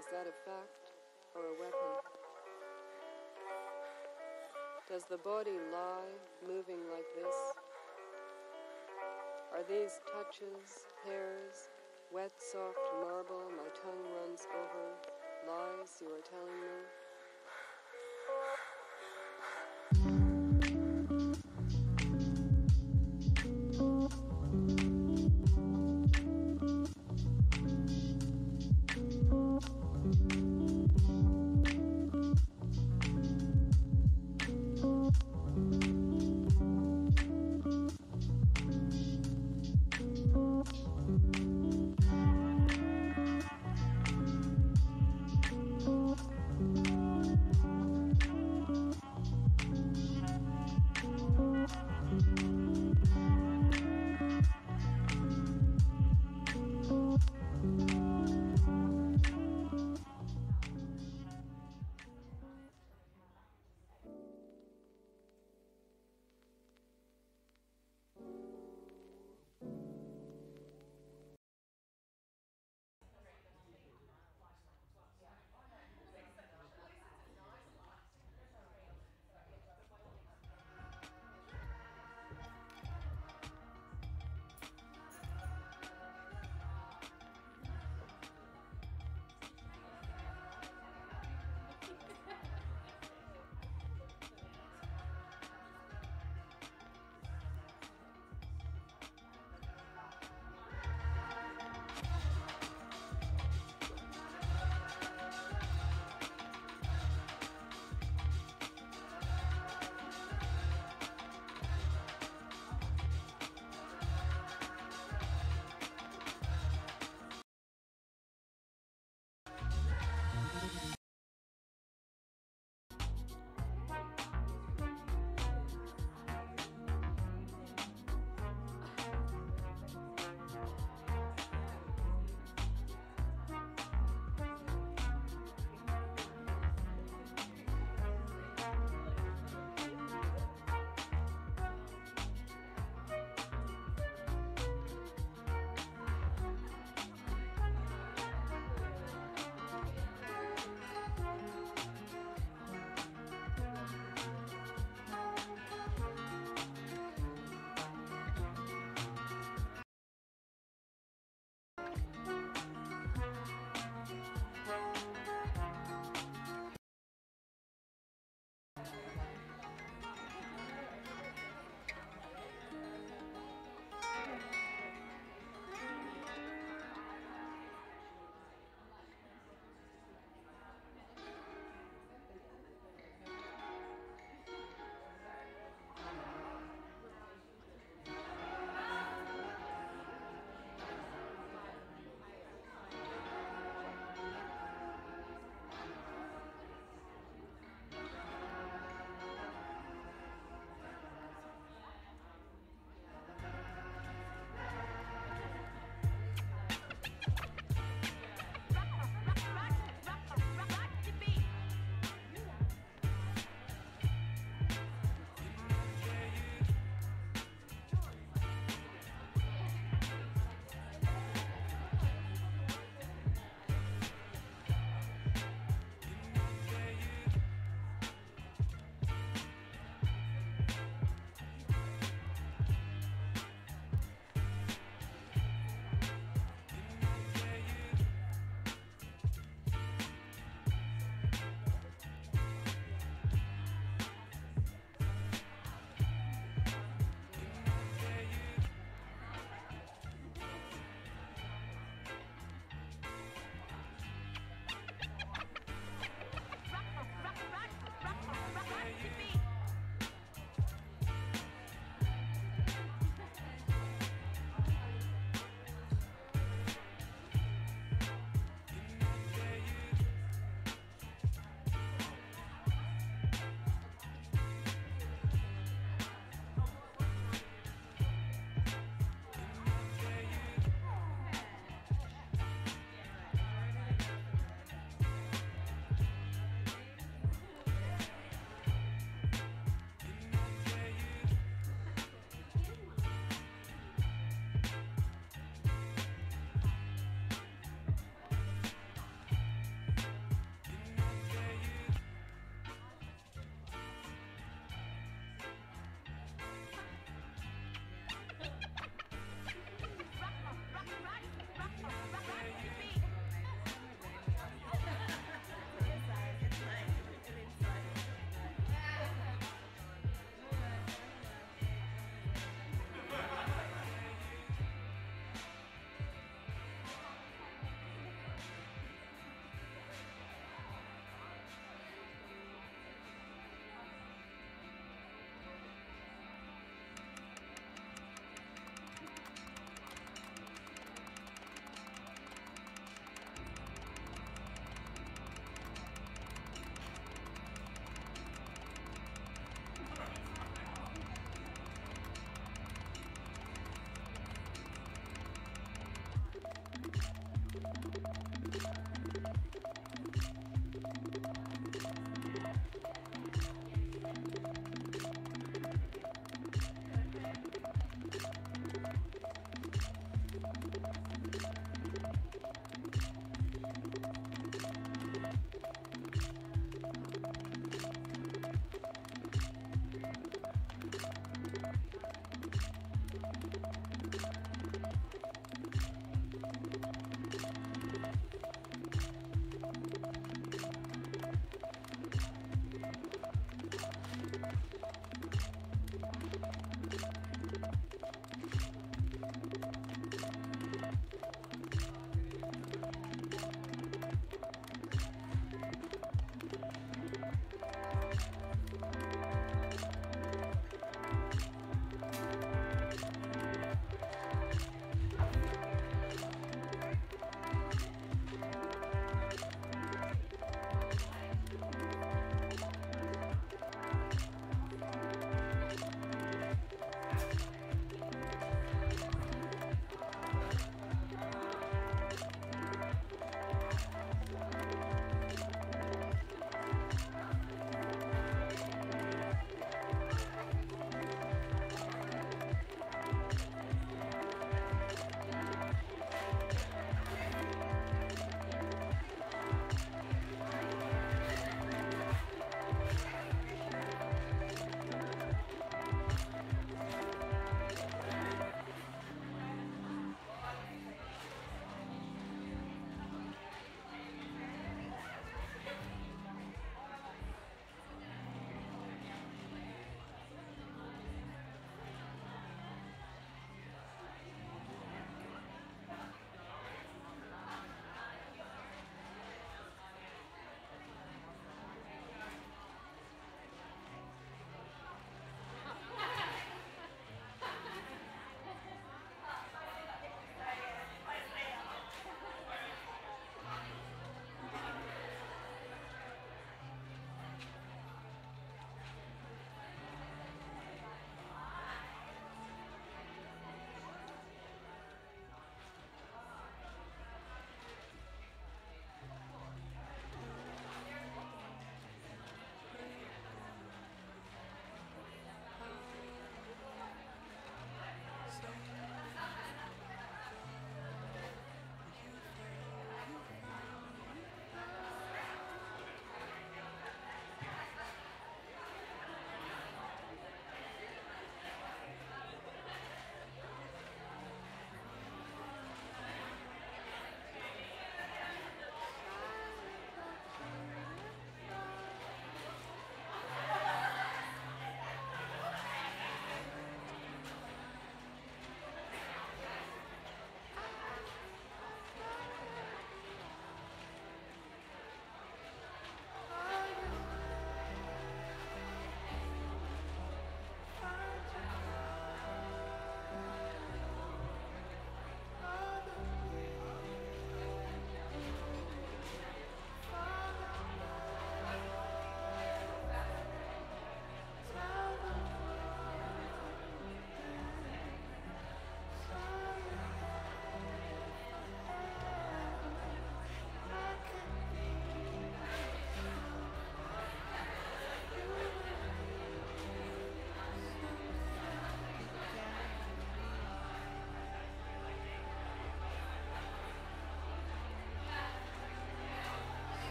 Is that a fact or a weapon? Does the body lie, moving like this? Are these touches, hairs, wet, soft marble my tongue runs over, lies you are telling me?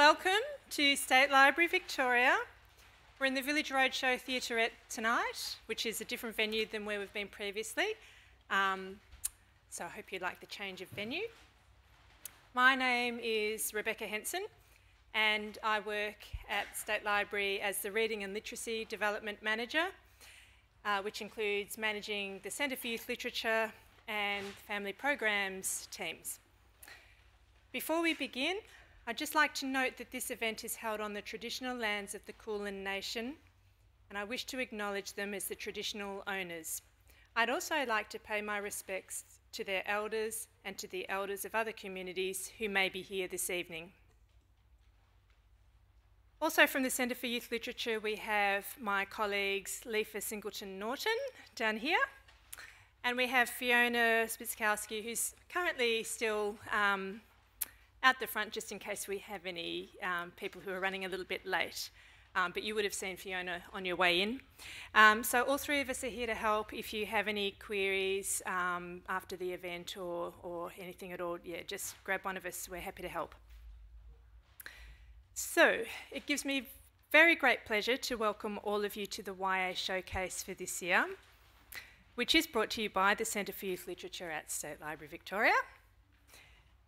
welcome to State Library Victoria. We're in the Village Roadshow Theaterette tonight, which is a different venue than where we've been previously. So I hope you like the change of venue. My name is Rebecca Henson, and I work at State Library as the Reading and Literacy Development Manager, which includes managing the Centre for Youth Literature and Family Programs teams. Before we begin, I'd just like to note that this event is held on the traditional lands of the Kulin Nation, and I wish to acknowledge them as the traditional owners. I'd also like to pay my respects to their elders and to the elders of other communities who may be here this evening. Also from the Centre for Youth Literature, we have my colleagues Leafa Singleton-Norton down here, and we have Fiona Spitzkowski, who's currently still out the front, just in case we have any people who are running a little bit late. But you would have seen Fiona on your way in. So all three of us are here to help. If you have any queries after the event or anything at all, yeah, just grab one of us. We're happy to help. So it gives me very great pleasure to welcome all of you to the YA Showcase for this year, which is brought to you by the Centre for Youth Literature at State Library Victoria.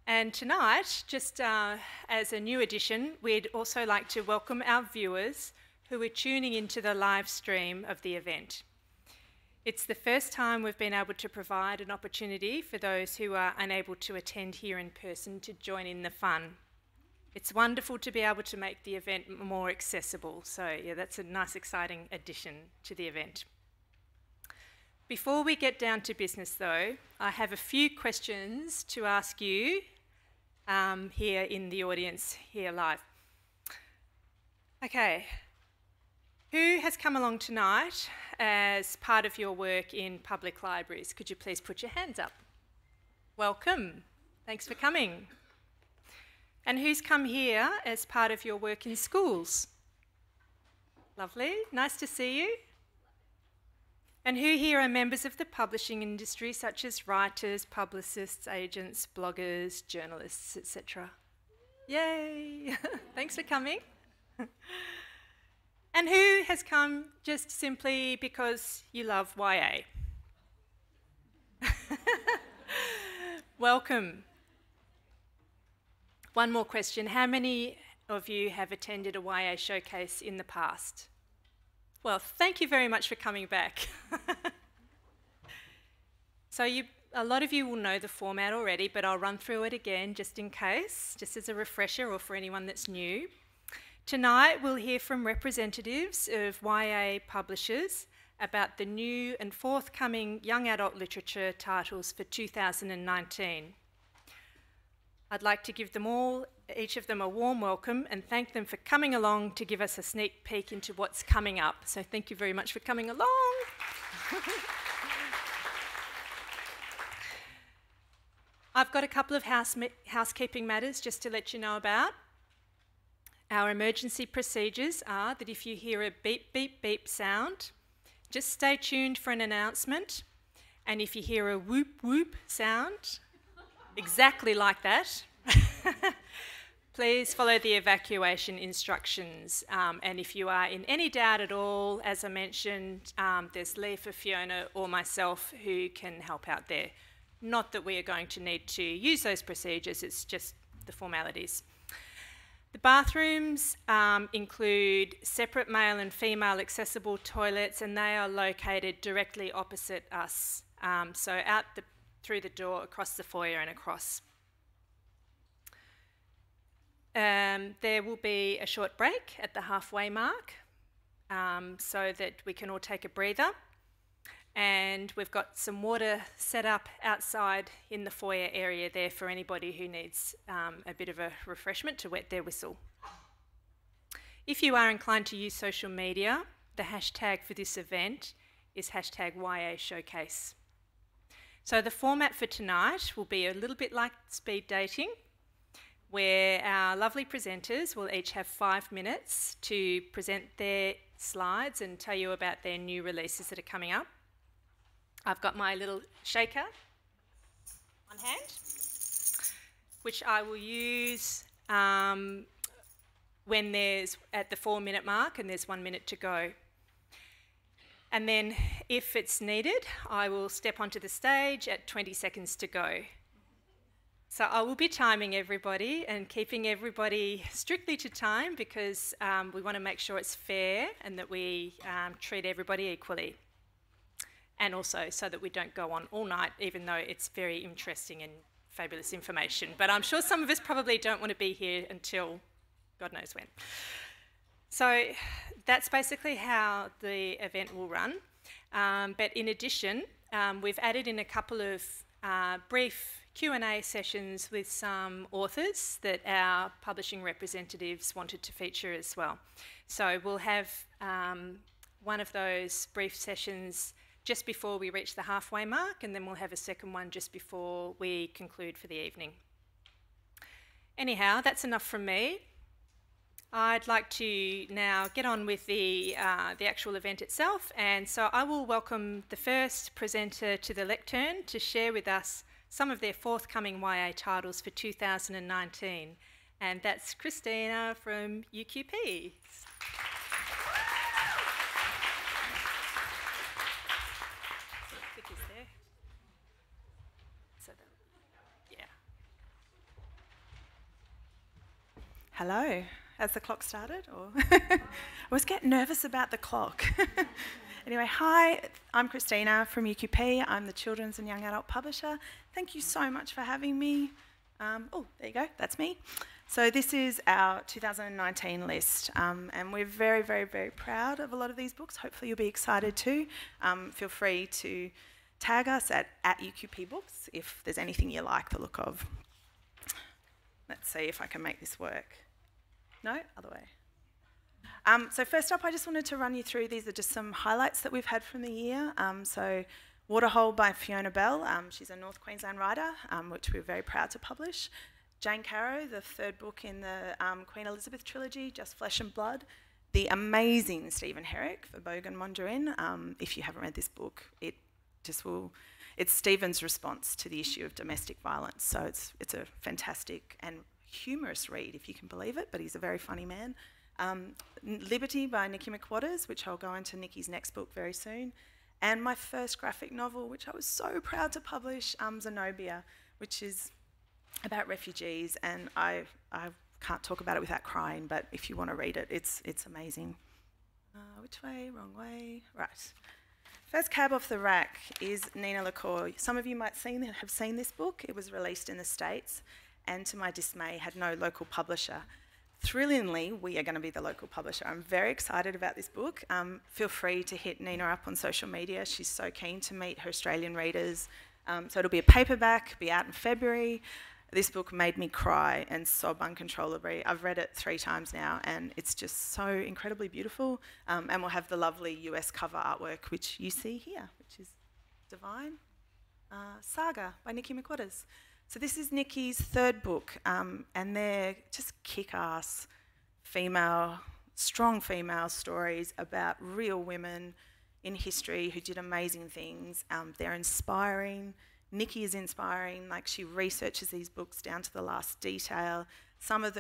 And tonight, just as a new addition, we'd also like to welcome our viewers who are tuning into the live stream of the event. It's the first time we've been able to provide an opportunity for those who are unable to attend here in person to join in the fun. It's wonderful to be able to make the event more accessible, so yeah, that's a nice, exciting addition to the event. Before we get down to business though, I have a few questions to ask you here in the audience, here live. Okay, who has come along tonight as part of your work in public libraries? Could you please put your hands up? Welcome, thanks for coming. And who's come here as part of your work in schools? Lovely, nice to see you. And who here are members of the publishing industry, such as writers, publicists, agents, bloggers, journalists, etc.? Yay! Thanks for coming. And who has come just simply because you love YA? Welcome. One more question. How many of you have attended a YA showcase in the past? Well, thank you very much for coming back. So a lot of you will know the format already, but I'll run through it again just in case, just as a refresher or for anyone that's new. Tonight we'll hear from representatives of YA publishers about the new and forthcoming young adult literature titles for 2019. I'd like to give them all, each of them, a warm welcome and thank them for coming along to give us a sneak peek into what's coming up. So thank you very much for coming along. I've got a couple of housekeeping matters just to let you know about. Our emergency procedures are that if you hear a beep, beep, beep sound, just stay tuned for an announcement. And if you hear a whoop, whoop sound, exactly like that, please follow the evacuation instructions. And if you are in any doubt at all, as I mentioned, there's Leafa, Fiona or myself who can help out there. Not that we are going to need to use those procedures, it's just the formalities. The bathrooms include separate male and female accessible toilets, and they are located directly opposite us. So out through the door, across the foyer and across. There will be a short break at the halfway mark so that we can all take a breather. And we've got some water set up outside in the foyer area there for anybody who needs a bit of a refreshment to wet their whistle. If you are inclined to use social media, the hashtag for this event is #YAShowcase. So the format for tonight will be a little bit like speed dating, where our lovely presenters will each have 5 minutes to present their slides and tell you about their new releases that are coming up. I've got my little shaker on hand, which I will use when there's at the 4-minute mark and there's 1 minute to go. And then if it's needed, I will step onto the stage at 20 seconds to go. So I will be timing everybody and keeping everybody strictly to time because we want to make sure it's fair and that we treat everybody equally. And also so that we don't go on all night, even though it's very interesting and fabulous information. But I'm sure some of us probably don't want to be here until God knows when. So that's basically how the event will run. But in addition, we've added in a couple of brief Q&A sessions with some authors that our publishing representatives wanted to feature as well. So we'll have one of those brief sessions just before we reach the halfway mark, and then we'll have a second one just before we conclude for the evening. Anyhow, that's enough from me. I'd like to now get on with the actual event itself, and so I will welcome the first presenter to the lectern to share with us some of their forthcoming YA titles for 2019, and that's Christina from UQP. Hello. Has the clock started? Or I always get nervous about the clock. Anyway, hi, I'm Christina from UQP. I'm the Children's and Young Adult Publisher. Thank you so much for having me. Oh, there you go, that's me. So this is our 2019 list, and we're very, very, very proud of a lot of these books. Hopefully you'll be excited too. Feel free to tag us at UQP Books if there's anything you like the look of. Let's see if I can make this work. No? Other way. So first up, I just wanted to run you through, these are just some highlights that we've had from the year. So Waterhole by Fiona Bell, she's a North Queensland writer, which we're very proud to publish. Jane Caro, the third book in the Queen Elizabeth trilogy, Just Flesh and Blood. The amazing Stephen Herrick for Bogan Mondrian. If you haven't read this book, it just will... It's Stephen's response to the issue of domestic violence. So it's a fantastic and humorous read, if you can believe it, but he's a very funny man. Liberty by Nikki McWatters, which I'll go into Nikki's next book very soon. And my first graphic novel, which I was so proud to publish, Zenobia, which is about refugees, and I can't talk about it without crying, but if you want to read it, it's amazing. Which way? Wrong way. Right. First cab off the rack is Nina LaCour. Some of you might have seen this book. It was released in the States, and to my dismay, had no local publisher. Thrillingly, we are going to be the local publisher. I'm very excited about this book. Feel free to hit Nina up on social media. She's so keen to meet her Australian readers. So it'll be a paperback, be out in February. This book made me cry and sob uncontrollably. I've read it 3 times now, and it's just so incredibly beautiful. And we'll have the lovely US cover artwork, which you see here, which is divine. Saga by Nikki McWatters. So this is Nikki's third book, and they're just kick-ass strong female stories about real women in history who did amazing things. They're inspiring. Nikki is inspiring. Like, she researches these books down to the last detail.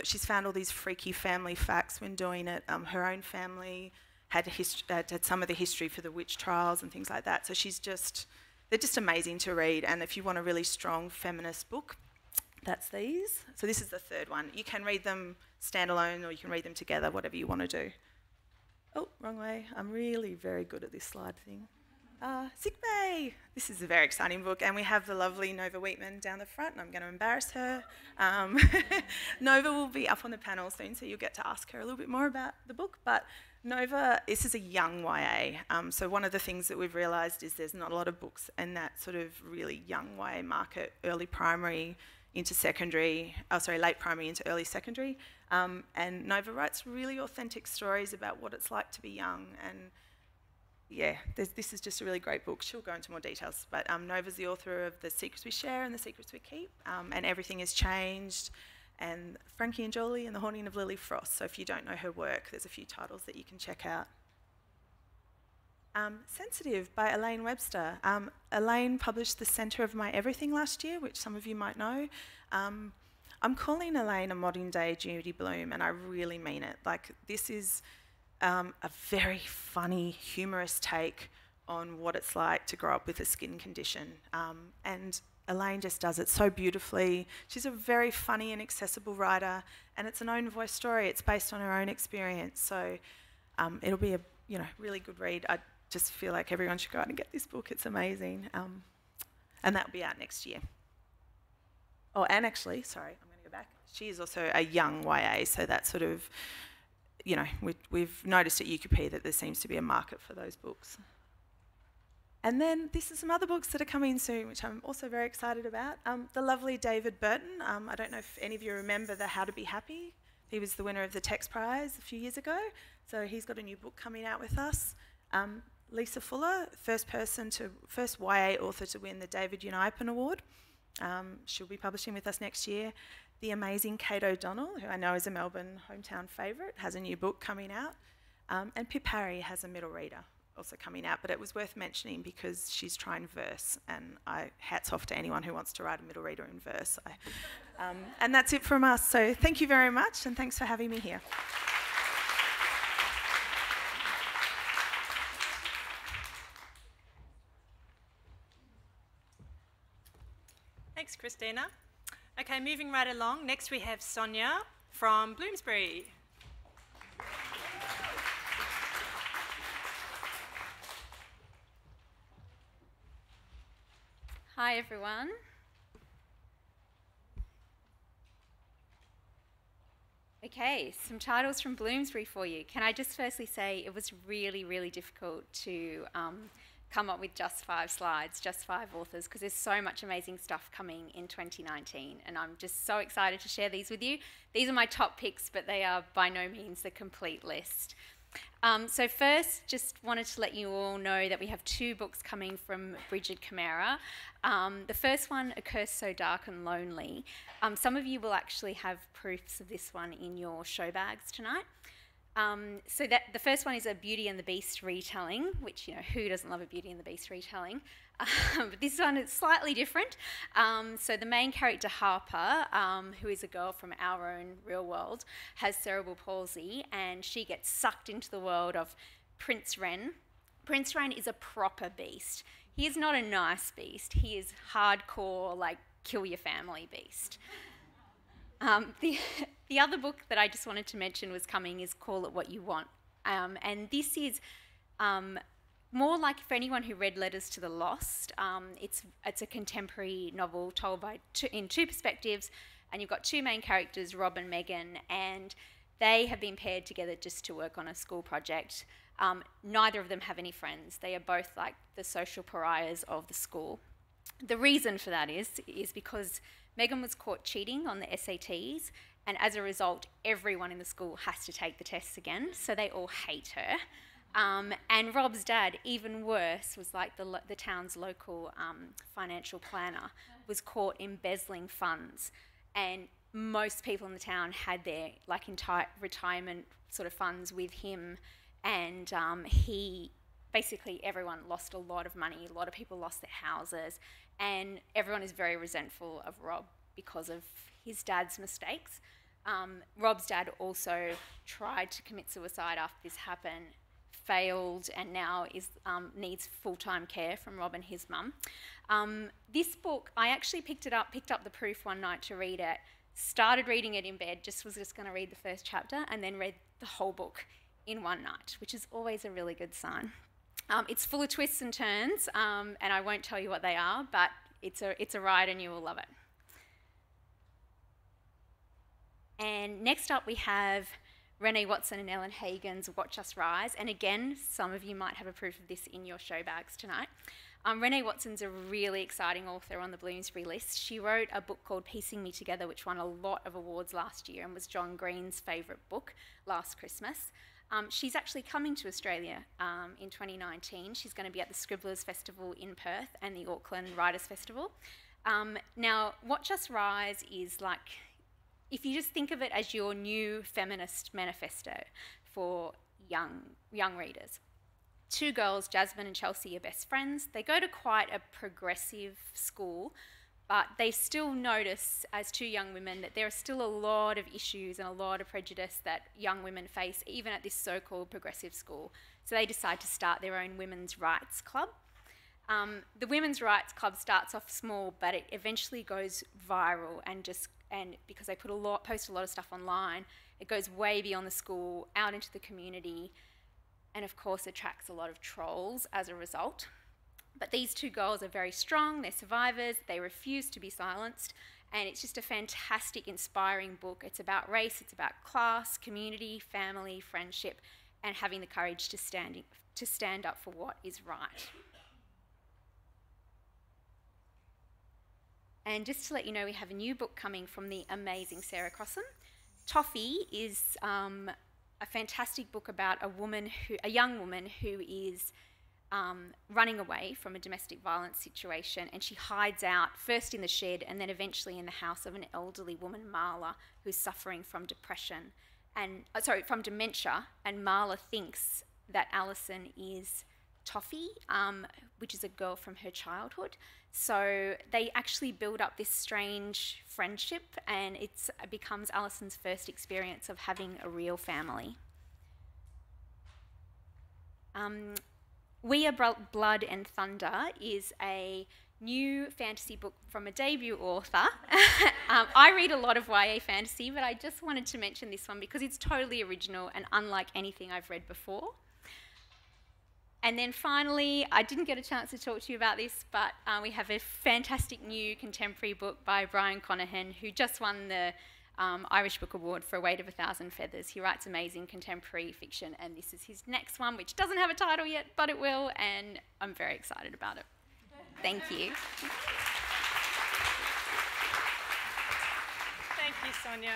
She's found all these freaky family facts when doing it. Her own family had some of the history for the witch trials and things like that. So they're just amazing to read, and if you want a really strong feminist book, that's these. So this is the third one. You can read them standalone or you can read them together, whatever you want to do. Oh, wrong way. I'm really very good at this slide thing. Sick Bay. This is a very exciting book, and we have the lovely Nova Wheatman down the front, and I'm going to embarrass her. Nova will be up on the panel soon, so you'll get to ask her a little bit more about the book, but Nova, this is a young YA, so one of the things that we've realised is there's not a lot of books in that sort of really young YA market, early primary into secondary, late primary into early secondary, and Nova writes really authentic stories about what it's like to be young, and yeah, this is just a really great book. She'll go into more details, but Nova's the author of The Secrets We Share and The Secrets We Keep, and Everything Has Changed, and Frankie and Jolie and The Haunting of Lily Frost. So if you don't know her work, there's a few titles that you can check out. Sensitive by Elaine Webster. Elaine published The Centre of My Everything last year, which some of you might know. I'm calling Elaine a modern day Judy Blume, and I really mean it. Like, this is a very funny, humorous take on what it's like to grow up with a skin condition. And Elaine just does it so beautifully. She's a very funny and accessible writer, and it's an own voice story. It's based on her own experience, so it'll be a really good read. I just feel like everyone should go out and get this book. It's amazing, and that'll be out next year. Oh, and actually, sorry, I'm going to go back. She is also a young YA, so that sort of, we've noticed at UQP that there seems to be a market for those books. And then this is some other books that are coming soon, which I'm also very excited about. The lovely David Burton. I don't know if any of you remember the How to Be Happy. He was the winner of the Tex Prize a few years ago. So he's got a new book coming out with us. Lisa Fuller, first YA author to win the David Unipen Award. She'll be publishing with us next year. The amazing Kate O'Donnell, who I know is a Melbourne hometown favourite, has a new book coming out. And Pip Harry has a middle reader also coming out, but it was worth mentioning because she's trying verse, and hats off to anyone who wants to write a middle reader in verse. And that's it from us. So thank you very much, and thanks for having me here. Thanks, Christina. Okay, moving right along. Next we have Sonia from Bloomsbury. Hi everyone. Okay, some titles from Bloomsbury for you. Can I just firstly say it was really, really difficult to come up with just 5 slides, just 5 authors, because there's so much amazing stuff coming in 2019, and I'm just so excited to share these with you. These are my top picks, but they are by no means the complete list. So first, just wanted to let you all know that we have 2 books coming from Brigid Camara. The first one, A Curse So Dark and Lonely. Some of you will actually have proofs of this one in your show bags tonight. So that the first one is a Beauty and the Beast retelling, which, who doesn't love a Beauty and the Beast retelling? But this one is slightly different. So the main character, Harper, who is a girl from our own real world, has cerebral palsy, and she gets sucked into the world of Prince Ren. Prince Ren is a proper beast. He is not a nice beast. He is hardcore, like, kill your family beast. The other book that I just wanted to mention was coming is Call It What You Want. And this is more like, for anyone who read Letters to the Lost, it's a contemporary novel told in 2 perspectives, and you've got 2 main characters, Rob and Megan, and they have been paired together just to work on a school project. Neither of them have any friends. They are both like the social pariahs of the school. The reason for that is because Megan was caught cheating on the SATs, and as a result, everyone in the school has to take the tests again, so they all hate her. And Rob's dad, even worse, was like the town's local financial planner, was caught embezzling funds, and most people in the town had their entire retirement sort of funds with him, and basically everyone lost a lot of money, a lot of people lost their houses, and everyone is very resentful of Rob because of his dad's mistakes. Rob's dad also tried to commit suicide after this happened, failed, and now needs full-time care from Rob and his mum. This book, I actually picked up the proof one night to read it, started reading it in bed, was just going to read the first chapter, and then read the whole book in one night, which is always a really good sign. It's full of twists and turns, and I won't tell you what they are, but it's a ride and you will love it. And next up we have Renee Watson and Ellen Hagan's Watch Us Rise, and again, some of you might have a proof of this in your show bags tonight. Renee Watson's a really exciting author on the Bloomsbury list. She wrote a book called Piecing Me Together, which won a lot of awards last year and was John Green's favourite book last Christmas. She's actually coming to Australia in 2019. She's going to be at the Scribblers Festival in Perth and the Auckland Writers Festival. Now, Watch Us Rise is like, if you just think of it as your new feminist manifesto for young readers. 2 girls, Jasmine and Chelsea, are best friends. They go to quite a progressive school, but they still notice as two young women that there are still a lot of issues and a lot of prejudice that young women face, even at this so-called progressive school. So they decide to start their own women's rights club. The Women's Rights Club starts off small, but it eventually goes viral, and because they post a lot of stuff online, it goes way beyond the school, out into the community, and of course attracts a lot of trolls as a result. But these two girls are very strong, they're survivors, they refuse to be silenced, and it's just a fantastic, inspiring book. It's about race, it's about class, community, family, friendship, and having the courage to stand up for what is right. And just to let you know, we have a new book coming from the amazing Sarah Crossan. Toffee is a fantastic book about a young woman who is running away from a domestic violence situation, and she hides out first in the shed and then eventually in the house of an elderly woman, Marla, who's suffering from from dementia, and Marla thinks that Alison is Toffee, which is a girl from her childhood. So they actually build up this strange friendship, and it becomes Alison's first experience of having a real family. We Are Blood and Thunder is a new fantasy book from a debut author. I read a lot of YA fantasy, but I just wanted to mention this one because it's totally original and unlike anything I've read before. And then finally, I didn't get a chance to talk to you about this, but we have a fantastic new contemporary book by Brian Conahan, who just won the Irish Book Award for A Weight of 1,000 Feathers. He writes amazing contemporary fiction, and this is his next one, which doesn't have a title yet, but it will, and I'm very excited about it. Thank you. Thank you, Sonia.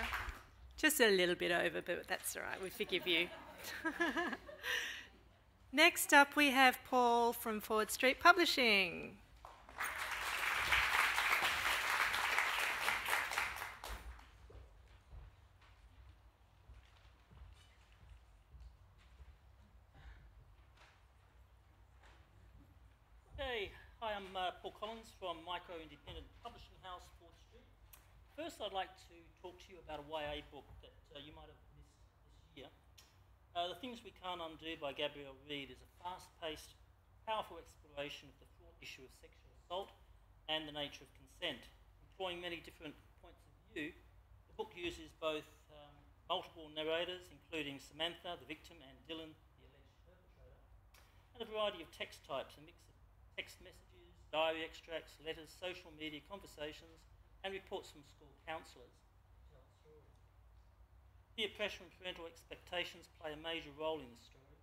Just a little bit over, but that's all right. We forgive you. Next up, we have Paul from Forward Street Publishing. Hey, hi, I'm Paul Collins from Micro Independent Publishing House, Forward Street. First, I'd like to talk to you about a YA book that you might have missed this year. The Things We Can't Undo by Gabrielle Reid is a fast-paced, powerful exploration of the fraught issue of sexual assault and the nature of consent. Employing many different points of view, the book uses both multiple narrators, including Samantha, the victim, and Dylan, the alleged perpetrator, and a variety of text types, a mix of text messages, diary extracts, letters, social media conversations, and reports from school counsellors. Peer pressure and parental expectations play a major role in the story,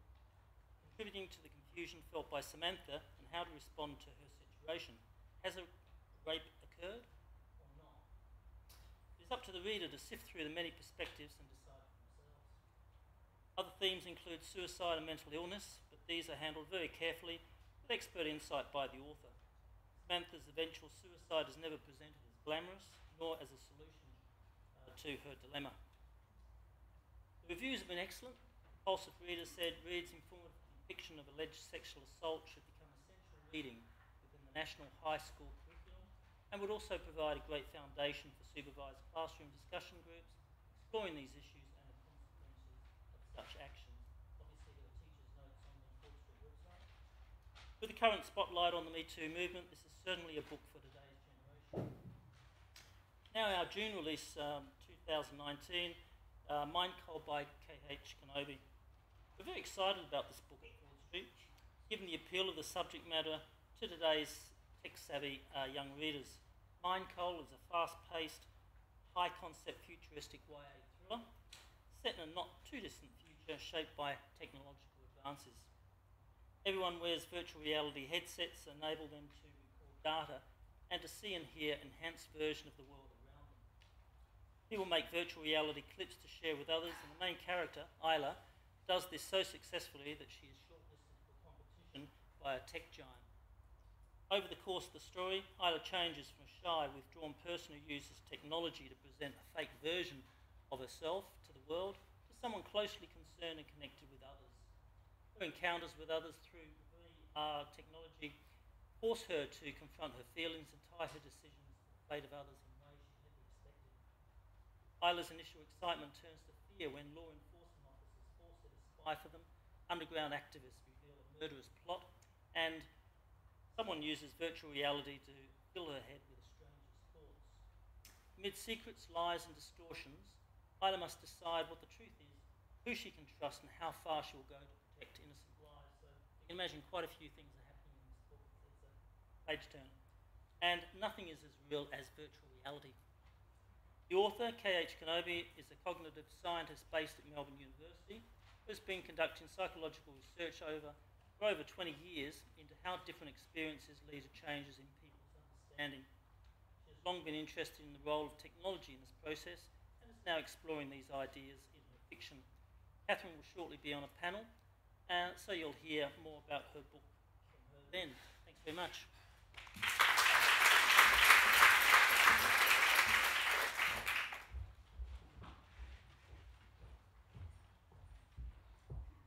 contributing to the confusion felt by Samantha and how to respond to her situation. Has a rape occurred or not? It is up to the reader to sift through the many perspectives and decide for themselves. Other themes include suicide and mental illness, but these are handled very carefully with expert insight by the author. Samantha's eventual suicide is never presented as glamorous, nor as a solution to her dilemma. The reviews have been excellent. Impulsive Reader said Reid's informative depiction of alleged sexual assault should become essential reading within the national high school curriculum and would also provide a great foundation for supervised classroom discussion groups exploring these issues and the consequences of such actions. Obviously, there are teachers' notes on the Forward Street website. With the current spotlight on the Me Too movement, this is certainly a book for today's generation. Now, our June release, 2019, Mind Cold by K.H. Kenobi. We're very excited about this book at Forward Street, given the appeal of the subject matter to today's tech-savvy young readers. Mind Cold is a fast-paced, high-concept, futuristic YA thriller set in a not-too-distant future shaped by technological advances. Everyone wears virtual reality headsets that enable them to record data and to see and hear enhanced version of the world around them. People make virtual reality clips to share with others, and the main character, Isla, does this so successfully that she is shortlisted for a competition by a tech giant. Over the course of the story, Isla changes from a shy, withdrawn person who uses technology to present a fake version of herself to the world to someone closely concerned and connected with others. Her encounters with others through VR technology force her to confront her feelings and tie her decisions to the fate of others in ways she never expected. Isla's initial excitement turns to fear when law enforcement officers force her to spy for them, underground activists reveal a murderous plot, and someone uses virtual reality to fill her head with a stranger's thoughts. Amid secrets, lies and distortions, Isla must decide what the truth is, who she can trust and how far she will go to protect innocent lives. So you can imagine quite a few things are happening in this book. It's a page turner. And nothing is as real as virtual reality. The author, K.H. Kenobi, is a cognitive scientist based at Melbourne University who has been conducting psychological research for over 20 years into how different experiences lead to changes in people's understanding. She has long been interested in the role of technology in this process and is now exploring these ideas in her fiction. Catherine will shortly be on a panel, so you'll hear more about her book from her then. Thanks very much.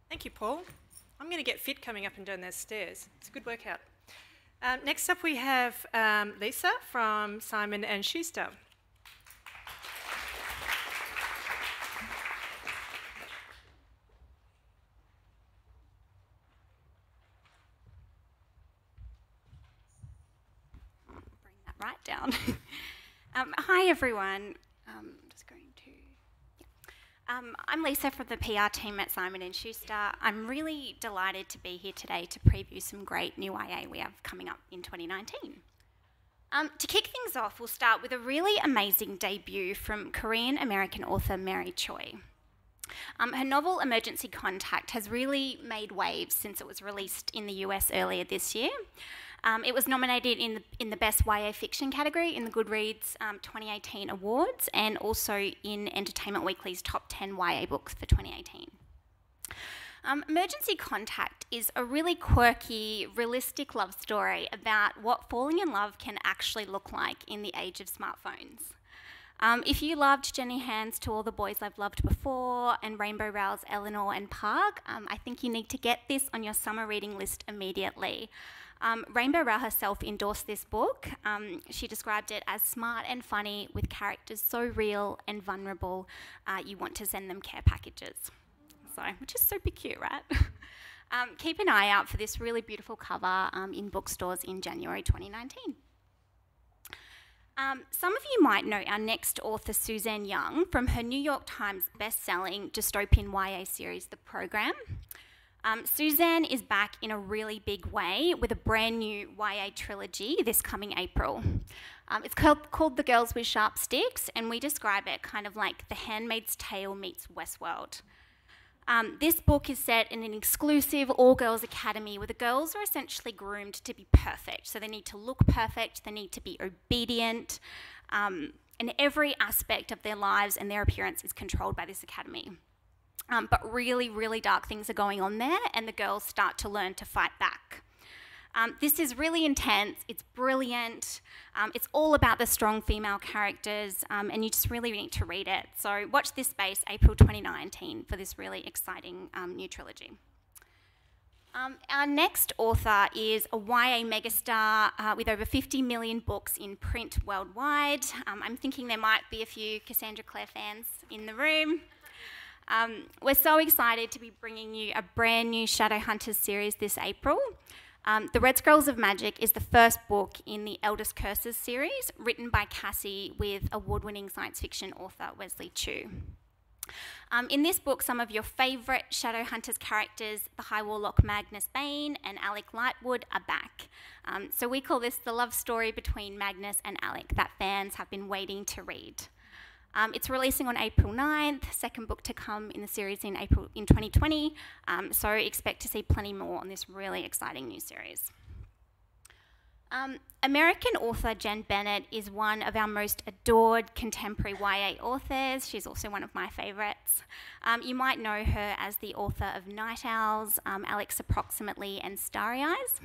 Thank you, Paul. I'm going to get fit coming up and down those stairs. It's a good workout. Next up we have Lisa from Simon & Schuster. Bring that right down. Hi everyone. Just going to. I'm Lisa from the PR team at Simon & Schuster. I'm really delighted to be here today to preview some great new YA we have coming up in 2019. To kick things off, we'll start with a really amazing debut from Korean-American author Mary Choi. Her novel Emergency Contact has really made waves since it was released in the US earlier this year. It was nominated in the Best YA Fiction category in the Goodreads 2018 awards and also in Entertainment Weekly's Top 10 YA Books for 2018. Emergency Contact is a really quirky, realistic love story about what falling in love can actually look like in the age of smartphones. If you loved Jenny Han's To All the Boys I've Loved Before and Rainbow Rowell's Eleanor and Park, I think you need to get this on your summer reading list immediately. Rainbow Rowell herself endorsed this book. She described it as smart and funny with characters so real and vulnerable you want to send them care packages. So, which is super cute, right? Keep an eye out for this really beautiful cover in bookstores in January 2019. Some of you might know our next author, Suzanne Young, from her New York Times best-selling dystopian YA series, The Program. Suzanne is back in a really big way with a brand new YA trilogy this coming April. It's called The Girls with Sharp Sticks, and we describe it kind of like The Handmaid's Tale meets Westworld. This book is set in an exclusive all-girls academy where the girls are essentially groomed to be perfect. So they need to look perfect, they need to be obedient, and every aspect of their lives and their appearance is controlled by this academy. But really, really dark things are going on there, and the girls start to learn to fight back. This is really intense, it's brilliant, it's all about the strong female characters, and you just really need to read it. So watch this space, April 2019, for this really exciting new trilogy. Our next author is a YA megastar with over 50 million books in print worldwide. I'm thinking there might be a few Cassandra Clare fans in the room. We're so excited to be bringing you a brand new Shadowhunters series this April. The Red Scrolls of Magic is the first book in the Eldest Curses series, written by Cassie with award-winning science fiction author Wesley Chu. In this book, some of your favourite Shadowhunters characters, the High Warlock Magnus Bane and Alec Lightwood, are back. So we call this the love story between Magnus and Alec that fans have been waiting to read. It's releasing on April 9th, second book to come in the series in 2020, so expect to see plenty more on this really exciting new series. American author Jen Bennett is one of our most adored contemporary YA authors. She's also one of my favourites. You might know her as the author of Night Owls, Alex Approximately and Starry Eyes.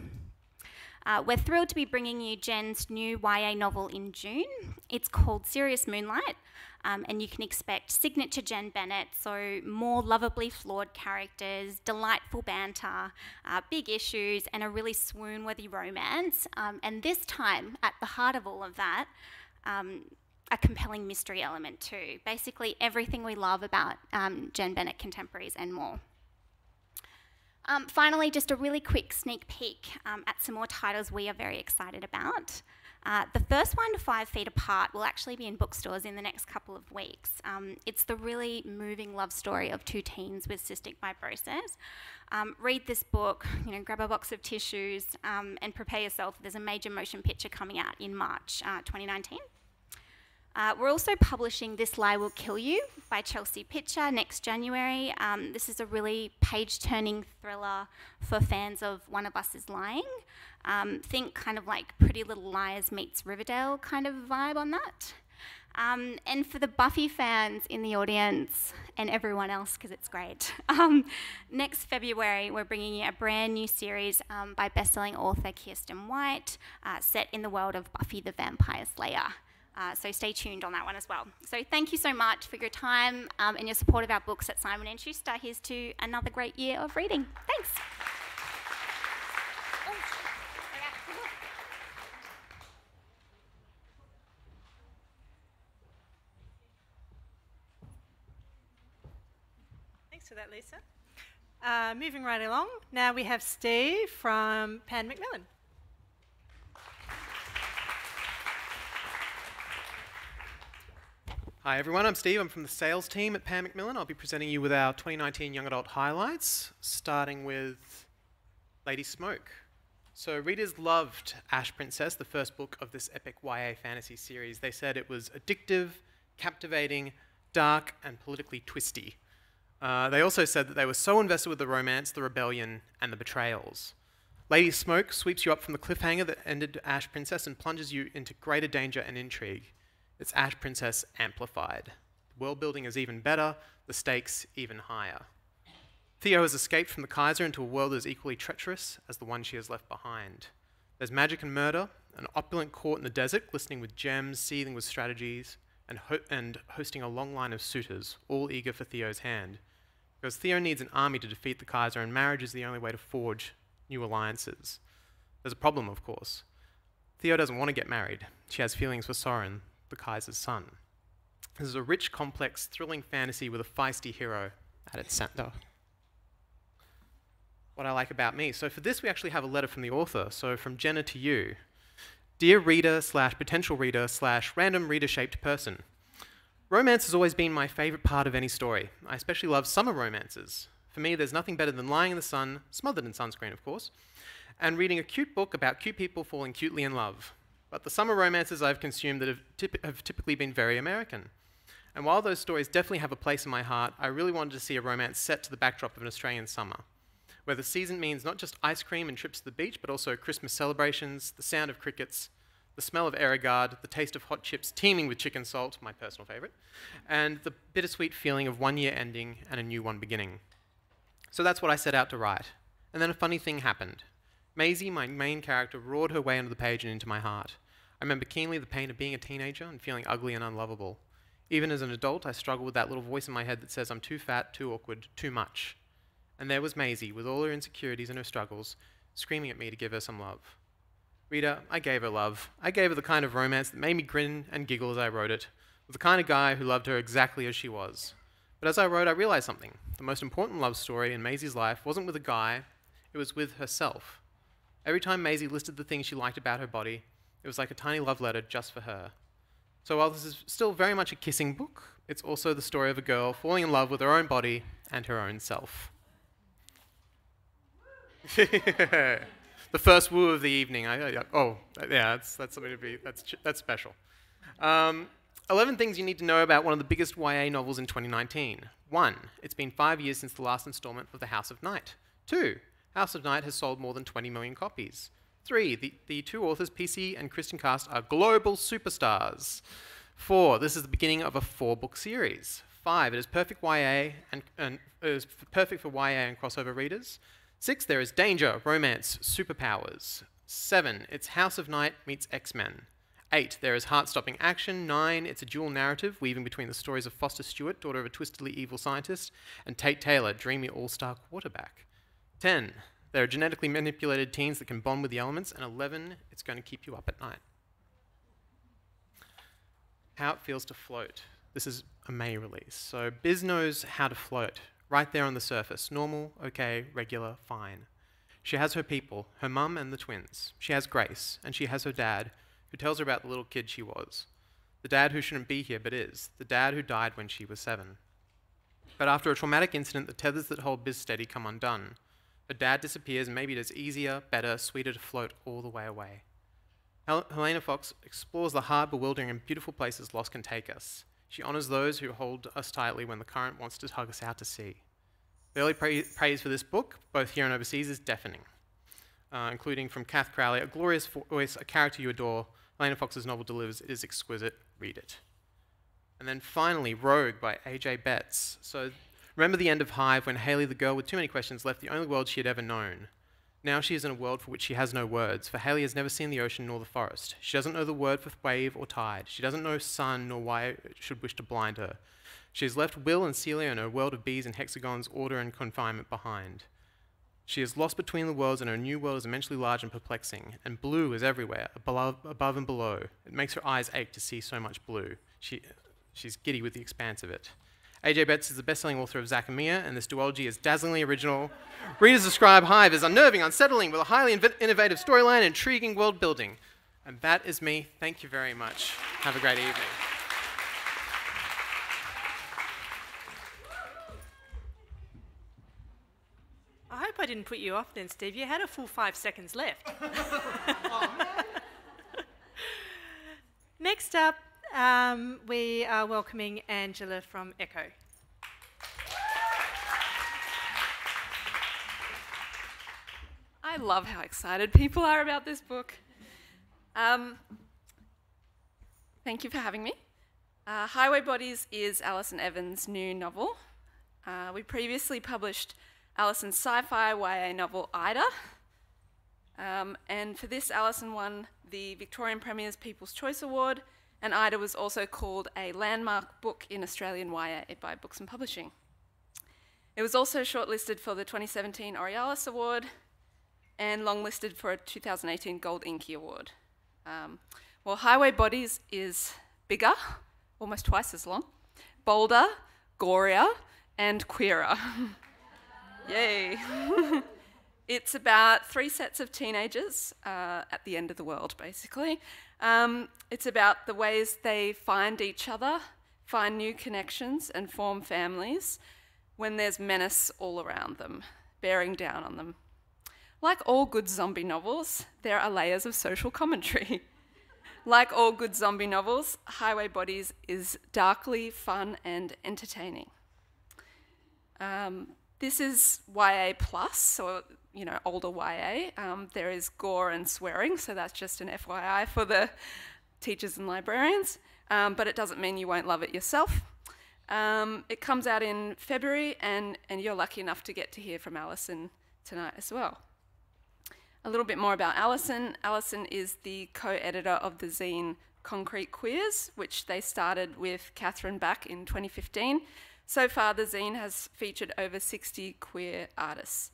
We're thrilled to be bringing you Jen's new YA novel in June. It's called Serious Moonlight, and you can expect signature Jen Bennett, so more lovably flawed characters, delightful banter, big issues, and a really swoon-worthy romance. And this time, at the heart of all of that, a compelling mystery element too. Basically everything we love about Jen Bennett contemporaries and more. Finally, just a really quick sneak peek at some more titles we are very excited about. The first one, 5 Feet Apart, will actually be in bookstores in the next couple of weeks. It's the really moving love story of 2 teens with cystic fibrosis. Read this book, grab a box of tissues and prepare yourself. There's a major motion picture coming out in March 2019. We're also publishing This Lie Will Kill You by Chelsea Pitcher next January. This is a really page-turning thriller for fans of One of Us is Lying. Think kind of like Pretty Little Liars meets Riverdale kind of vibe on that. And for the Buffy fans in the audience and everyone else, because it's great, next February we're bringing you a brand new series by best-selling author Kirsten White, set in the world of Buffy the Vampire Slayer. So stay tuned on that one as well. So thank you so much for your time and your support of our books at Simon & Schuster. Here's to another great year of reading. Thanks. Thanks for that, Lisa. Moving right along, now we have Steve from Pan Macmillan. Hi everyone, I'm Steve. I'm from the sales team at Pan Macmillan. I'll be presenting you with our 2019 Young Adult highlights, starting with Lady Smoke. So readers loved Ash Princess, the first book of this epic YA fantasy series. They said it was addictive, captivating, dark, and politically twisty. They also said that they were so invested with the romance, the rebellion, and the betrayals. Lady Smoke sweeps you up from the cliffhanger that ended Ash Princess and plunges you into greater danger and intrigue. It's Ash Princess amplified. The world building is even better, the stakes even higher. Theo has escaped from the Kaiser into a world that is equally treacherous as the one she has left behind. There's magic and murder, an opulent court in the desert glistening with gems, seething with strategies, and hosting a long line of suitors, all eager for Theo's hand. Because Theo needs an army to defeat the Kaiser, and marriage is the only way to forge new alliances. There's a problem, of course. Theo doesn't want to get married. She has feelings for Soren, the Kaiser's son. This is a rich, complex, thrilling fantasy with a feisty hero at its center. What I like about me. So for this, we actually have a letter from the author. So from Jenna to you. Dear reader / potential reader / random reader-shaped person. Romance has always been my favorite part of any story. I especially love summer romances. For me, there's nothing better than lying in the sun, smothered in sunscreen, of course, and reading a cute book about cute people falling cutely in love. But the summer romances I've consumed that have typically been very American. And while those stories definitely have a place in my heart, I really wanted to see a romance set to the backdrop of an Australian summer, where the season means not just ice cream and trips to the beach, but also Christmas celebrations, the sound of crickets, the smell of Erigard, the taste of hot chips teeming with chicken salt, my personal favourite, and the bittersweet feeling of one year ending and a new one beginning. So that's what I set out to write. And then a funny thing happened. Maisie, my main character, roared her way onto the page and into my heart. I remember keenly the pain of being a teenager and feeling ugly and unlovable. Even as an adult, I struggle with that little voice in my head that says I'm too fat, too awkward, too much. And there was Maisie, with all her insecurities and her struggles, screaming at me to give her some love. Reader, I gave her love. I gave her the kind of romance that made me grin and giggle as I wrote it, with the kind of guy who loved her exactly as she was. But as I wrote, I realized something. The most important love story in Maisie's life wasn't with a guy, it was with herself. Every time Maisie listed the things she liked about her body, it was like a tiny love letter just for her. So while this is still very much a kissing book, it's also the story of a girl falling in love with her own body and her own self. The first woo of the evening. That's something to be, that's special. 11 things you need to know about one of the biggest YA novels in 2019. 1, it's been 5 years since the last installment of The House of Night. 2, House of Night has sold more than 20 million copies. 3, the 2 authors, PC and Kristen Cast, are global superstars. 4, this is the beginning of a 4-book series. 5, it is perfect YA and is perfect for YA and crossover readers. 6, there is danger, romance, superpowers. 7, it's House of Night meets X-Men. 8, there is heart-stopping action. 9, it's a dual narrative weaving between the stories of Foster Stewart, daughter of a twistedly evil scientist, and Tate Taylor, dreamy all-star quarterback. 10, there are genetically manipulated teens that can bond with the elements. And 11, it's going to keep you up at night. How it feels to float. This is a May release. So Biz knows how to float, right there on the surface. Normal, okay, regular, fine. She has her people, her mum and the twins. She has Grace, and she has her dad, who tells her about the little kid she was. The dad who shouldn't be here but is. The dad who died when she was 7. But after a traumatic incident, the tethers that hold Biz steady come undone. Her dad disappears, and maybe it is easier, better, sweeter to float all the way away. Helena Fox explores the hard, bewildering, and beautiful places loss can take us. She honours those who hold us tightly when the current wants to tug us out to sea. The early praise for this book, both here and overseas, is deafening, including from Kath Crowley, a glorious voice, a character you adore. Helena Fox's novel delivers. It is exquisite. Read it. And then finally, Rogue by A.J. Betts. So remember the end of Hive when Hayley, the girl with too many questions, left the only world she had ever known. Now she is in a world for which she has no words, for Hayley has never seen the ocean nor the forest. She doesn't know the word for wave or tide. She doesn't know sun nor why it should wish to blind her. She has left Will and Celia in her world of bees and hexagons, order and confinement behind. She is lost between the worlds, and her new world is immensely large and perplexing, and blue is everywhere, above and below. It makes her eyes ache to see so much blue. She's giddy with the expanse of it. A.J. Betts is the best-selling author of Zack and Mia, and this duology is dazzlingly original. Readers describe Hive as unnerving, unsettling, with a highly innovative storyline and intriguing world building. And that is me. Thank you very much. Have a great evening. I hope I didn't put you off then, Steve. You had a full 5 seconds left. Next up, we are welcoming Angela from Echo. I love how excited people are about this book. Thank you for having me. Highway Bodies is Alison Evans' new novel. We previously published Alison's sci-fi YA novel Ida. And for this, Alison won the Victorian Premier's People's Choice Award, and Ida was also called a landmark book in Australian YA by Books and Publishing. It was also shortlisted for the 2017 Aurealis Award and longlisted for a 2018 Gold Inky Award. Well, Highway Bodies is bigger, almost twice as long, bolder, gorier, and queerer. Yay. It's about 3 sets of teenagers at the end of the world, basically. It's about the ways they find each other, find new connections, and form families when there's menace all around them, bearing down on them. Like all good zombie novels, there are layers of social commentary. Like all good zombie novels, Highway Bodies is darkly fun and entertaining. This is YA+, so older YA. There is gore and swearing, so that's just an FYI for the teachers and librarians, but it doesn't mean you won't love it yourself. It comes out in February, and you're lucky enough to get to hear from Alison tonight as well. A little bit more about Alison. Alison is the co-editor of the zine Concrete Queers, which they started with Catherine back in 2015. So far, the zine has featured over 60 queer artists.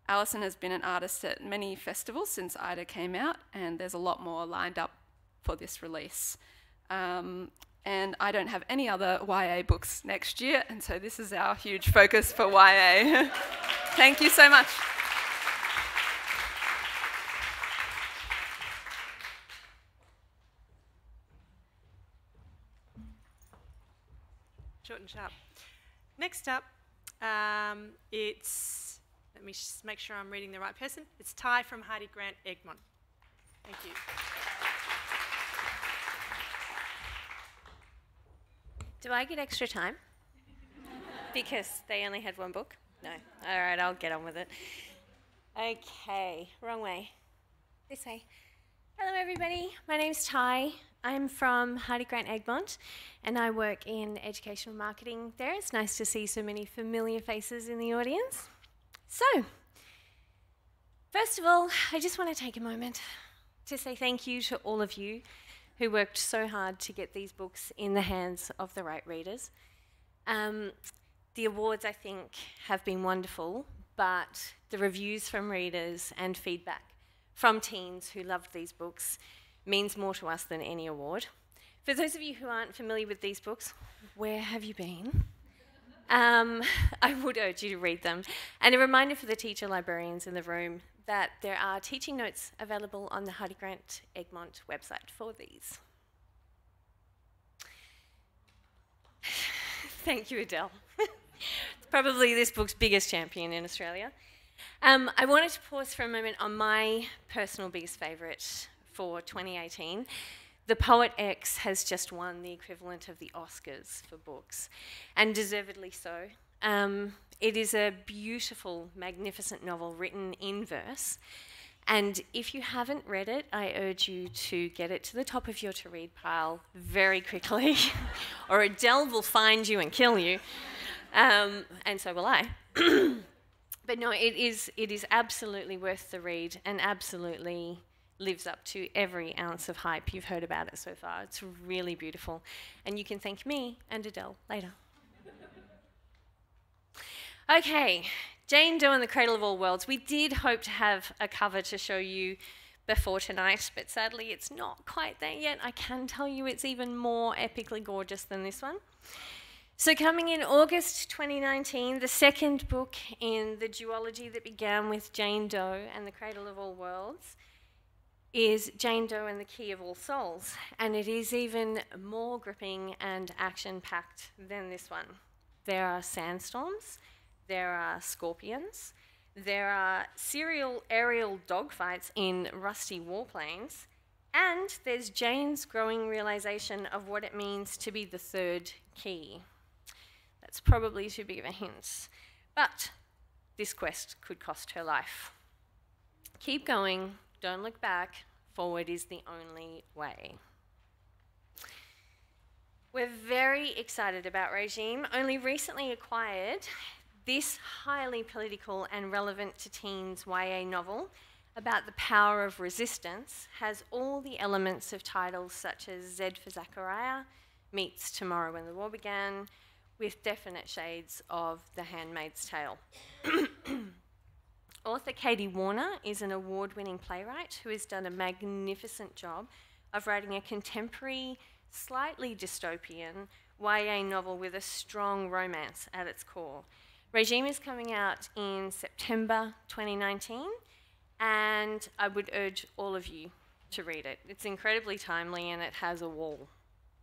Alison has been an artist at many festivals since Ida came out, and there's a lot more lined up for this release. And I don't have any other YA books next year, and so this is our huge focus for YA. Thank you so much. Short and sharp. Next up, it's, let me just make sure I'm reading the right person. It's Ty from Heidi Grant Egmont. Thank you. Do I get extra time? Because they only had one book? No. All right, I'll get on with it. Okay, wrong way. This way. Hello, everybody. My name's Ty. I'm from Heidi Grant Egmont, and I work in educational marketing there. It's nice to see so many familiar faces in the audience. So, first of all, I just want to take a moment to say thank you to all of you who worked so hard to get these books in the hands of the right readers. The awards, I think, have been wonderful, but the reviews from readers and feedback from teens who loved these books means more to us than any award, For those of you who aren't familiar with these books, where have you been? I would urge you to read them. And a reminder for the teacher librarians in the room that there are teaching notes available on the Hardy Grant Egmont website for these. Thank you, Adele. It's probably this book's biggest champion in Australia. I wanted to pause for a moment on my personal biggest favourite for 2018. The Poet X has just won the equivalent of the Oscars for books, and deservedly so. It is a beautiful, magnificent novel written in verse, and if you haven't read it, I urge you to get it to the top of your to-read pile very quickly, or Adele will find you and kill you, and so will I. But no, it is absolutely worth the read, and absolutely lives up to every ounce of hype you've heard about it so far. It's really beautiful. And you can thank me and Adele later. Okay, Jane Doe and the Cradle of All Worlds. We did hope to have a cover to show you before tonight, but sadly it's not quite there yet. I can tell you it's even more epically gorgeous than this one. So coming in August 2019, the second book in the duology that began with Jane Doe and the Cradle of All Worlds is Jane Doe and the Key of All Souls, and it is even more gripping and action-packed than this one. There are sandstorms, there are scorpions, there are serial aerial dogfights in rusty warplanes, and there's Jane's growing realization of what it means to be the third key. That's probably too big of a hint, but this quest could cost her life. Keep going. Don't look back, forward is the only way. We're very excited about Regime, only recently acquired. This highly political and relevant to teens YA novel about the power of resistance has all the elements of titles such as Z for Zachariah meets Tomorrow When the War Began, with definite shades of The Handmaid's Tale. Author Katie Warner is an award-winning playwright who has done a magnificent job of writing a contemporary, slightly dystopian YA novel with a strong romance at its core. Regime is coming out in September 2019, and I would urge all of you to read it. It's incredibly timely and it has a wall.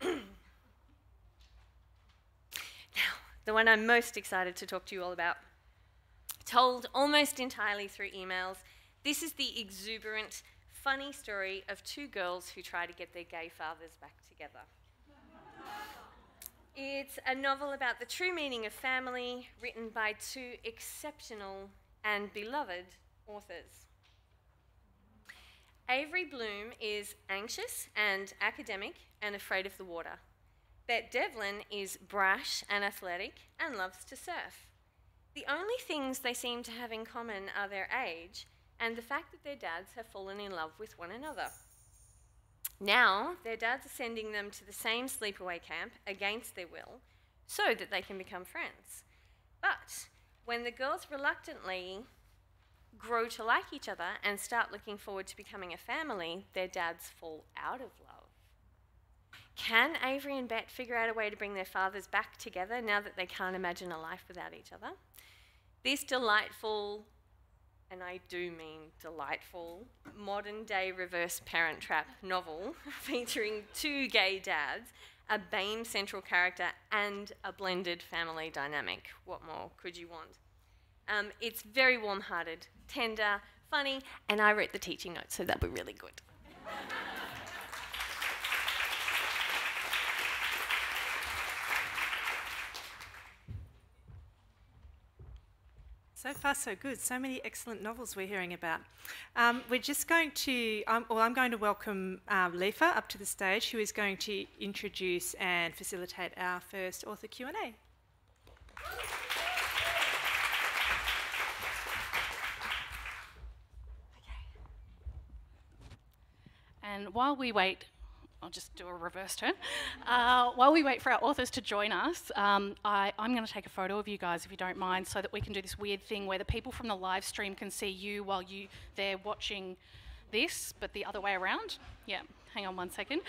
Now, the one I'm most excited to talk to you all about, told almost entirely through emails, this is the exuberant, funny story of two girls who try to get their gay fathers back together. It's a novel about the true meaning of family, written by two exceptional and beloved authors. Avery Bloom is anxious and academic and afraid of the water. Bette Devlin is brash and athletic and loves to surf. The only things they seem to have in common are their age and the fact that their dads have fallen in love with one another. Now, their dads are sending them to the same sleepaway camp against their will so that they can become friends. But when the girls reluctantly grow to like each other and start looking forward to becoming a family, their dads fall out of love. Can Avery and Bette figure out a way to bring their fathers back together now that they can't imagine a life without each other? This delightful, and I do mean delightful, modern-day reverse Parent Trap novel featuring two gay dads, a BAME central character, and a blended family dynamic. What more could you want? It's very warm-hearted, tender, funny, and I wrote the teaching notes, so that'll be really good. So far, so good. So many excellent novels we're hearing about. We're just going to, I'm going to welcome Lefa up to the stage, who is going to introduce and facilitate our first author Q&A. And while we wait, I'll just do a reverse turn. While we wait for our authors to join us, I'm going to take a photo of you guys, if you don't mind, so that we can do this weird thing where the people from the live stream can see you while they're watching this, but the other way around. Yeah, hang on one second.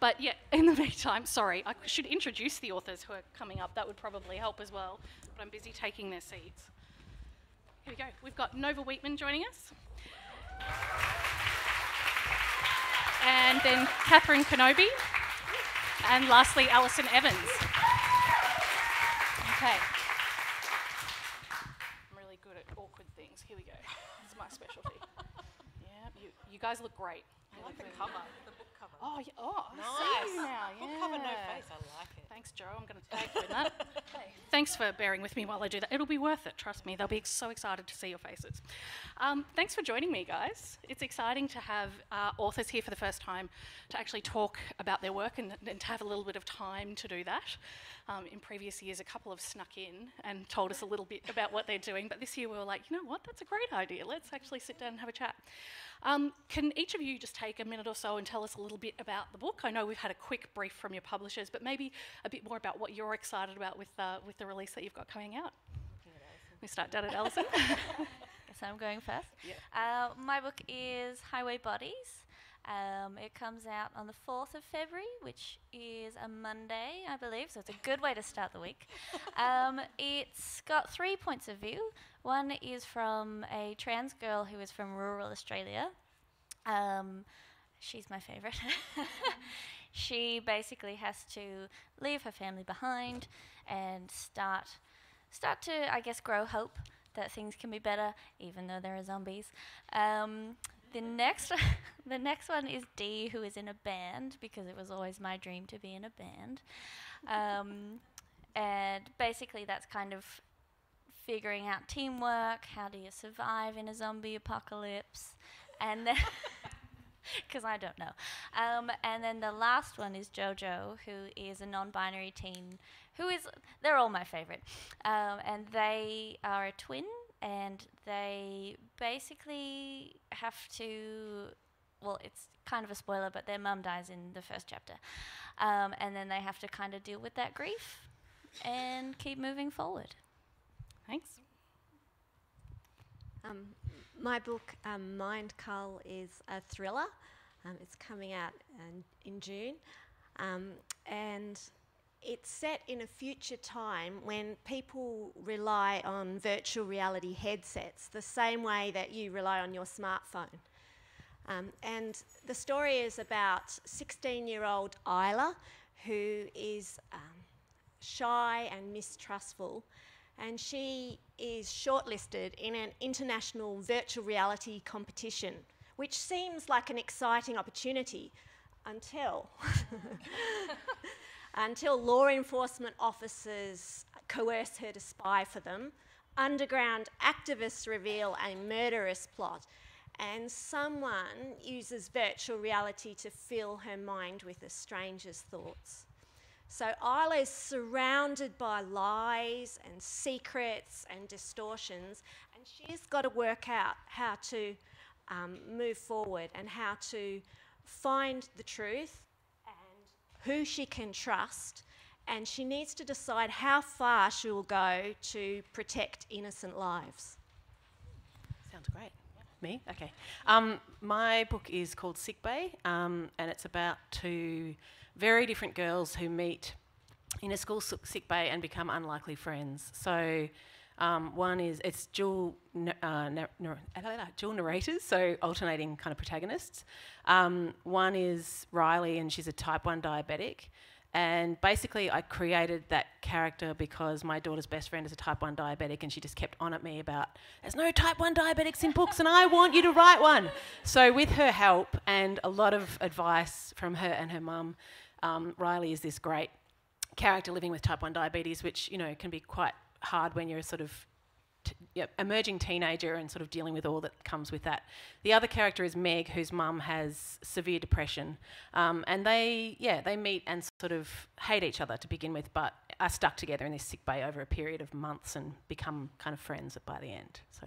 But yeah, in the meantime, sorry, I should introduce the authors who are coming up. That would probably help as well, but I'm busy taking their seats. Here we go. We've got Nova Wheatman joining us. And then Catherine Kenobi. And lastly, Alison Evans. Okay. I'm really good at awkward things. Here we go. It's my specialty. Yeah, you guys look great. I like the cover, the book cover. Oh, yeah. Oh, I Nice. see you now. Book Yeah. cover, no face. I like it. Thanks, Joe. I'm going to tag you in that. Okay. Thanks for bearing with me while I do that. It'll be worth it, trust me. They'll be so excited to see your faces. Thanks for joining me, guys. It's exciting to have authors here for the first time to actually talk about their work and to have a little bit of time to do that. In previous years, a couple have snuck in and told us a little bit about what they're doing, but this year we were like, you know what, that's a great idea. Let's actually sit down and have a chat. Can each of you just take a minute or so and tell us a little bit about the book? I know we've had a quick brief from your publishers, but maybe a bit more about what you're excited about with the release that you've got coming out. We start down at Alison. Guess I'm going first. Yeah. My book is Highway Bodies. It comes out on the 4th of February, which is a Monday, I believe, so it's a good way to start the week. It's got 3 points of view. One is from a trans girl who is from rural Australia. She's my favourite. She basically has to leave her family behind and start to, I guess, grow hope that things can be better, even though there are zombies. The next one is Dee, who is in a band, because it was always my dream to be in a band. And basically that's kind of figuring out teamwork, how do you survive in a zombie apocalypse, and then, because I don't know. And then the last one is Jojo, who is a non-binary teen, they're all my favourite. And they are a twin, and they basically have to, well, it's kind of a spoiler, but their mum dies in the first chapter. And then they have to kind of deal with that grief and keep moving forward. Thanks. My book, Mind Cull, is a thriller. It's coming out in June. And it's set in a future time when people rely on virtual reality headsets the same way that you rely on your smartphone. And the story is about 16-year-old Isla, who is shy and mistrustful, and she is shortlisted in an international virtual reality competition, which seems like an exciting opportunity until law enforcement officers coerce her to spy for them, underground activists reveal a murderous plot, and someone uses virtual reality to fill her mind with a stranger's thoughts. So Isla is surrounded by lies and secrets and distortions, and she's got to work out how to move forward and how to find the truth and who she can trust, and she needs to decide how far she will go to protect innocent lives. Sounds great. Me? Okay. My book is called Sick Bay, and it's about two very different girls who meet in a school sick bay and become unlikely friends. So one is, it's dual narrators, so alternating kind of protagonists. One is Riley, and she's a type 1 diabetic. And basically I created that character because my daughter's best friend is a type 1 diabetic, and she just kept on at me about, there's no type 1 diabetics in books and I want you to write one. So with her help and a lot of advice from her and her mum, Riley is this great character living with type 1 diabetes, which, you know, can be quite hard when you're a sort of emerging teenager and sort of dealing with all that comes with that. The other character is Meg, whose mum has severe depression, and they meet and sort of hate each other to begin with, but are stuck together in this sick bay over a period of months and become kind of friends by the end. So.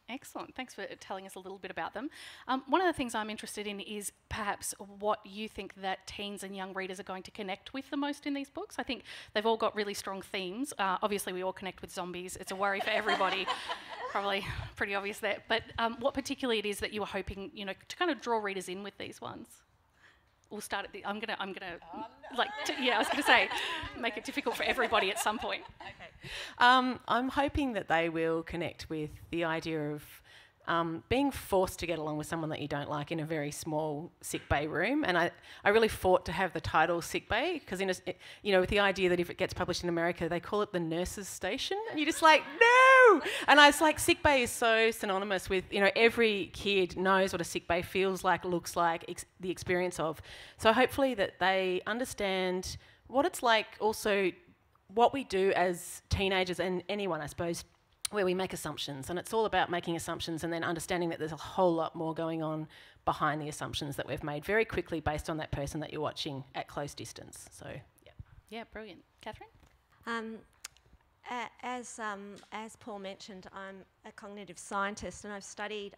Excellent. Thanks for telling us a little bit about them. One of the things I'm interested in is perhaps what you think that teens and young readers are going to connect with the most in these books. I think they've all got really strong themes. Obviously, we all connect with zombies. It's a worry for everybody. Probably pretty obvious there. But what particularly it is that you were hoping, you know, to kind of draw readers in with these ones? we'll start at the. I'm gonna I was gonna say, make it difficult for everybody at some point. Okay. I'm hoping that they will connect with the idea of being forced to get along with someone that you don't like in a very small sick bay room. And I really fought to have the title sick bay because, with the idea that if it gets published in America, they call it the nurse's station. And you're just like, no! And I was like, sick bay is so synonymous with, every kid knows what a sick bay feels like, looks like, the experience of. So hopefully that they understand what it's like, also what we do as teenagers and anyone, I suppose, where we make assumptions, and it's all about making assumptions and then understanding that there's a whole lot more going on behind the assumptions that we've made very quickly based on that person that you're watching at close distance. So, yeah. Yeah, brilliant. Catherine? As Paul mentioned, I'm a cognitive scientist and I've studied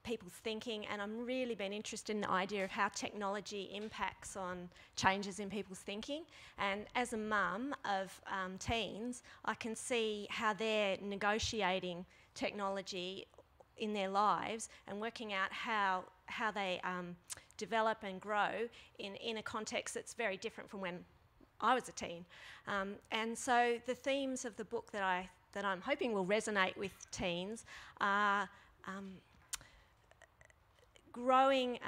people's thinking, and I'm really been interested in the idea of how technology impacts on changes in people's thinking. And as a mum of teens, I can see how they're negotiating technology in their lives and working out how they develop and grow in a context that's very different from when I was a teen. And so the themes of the book that I'm hoping will resonate with teens are growing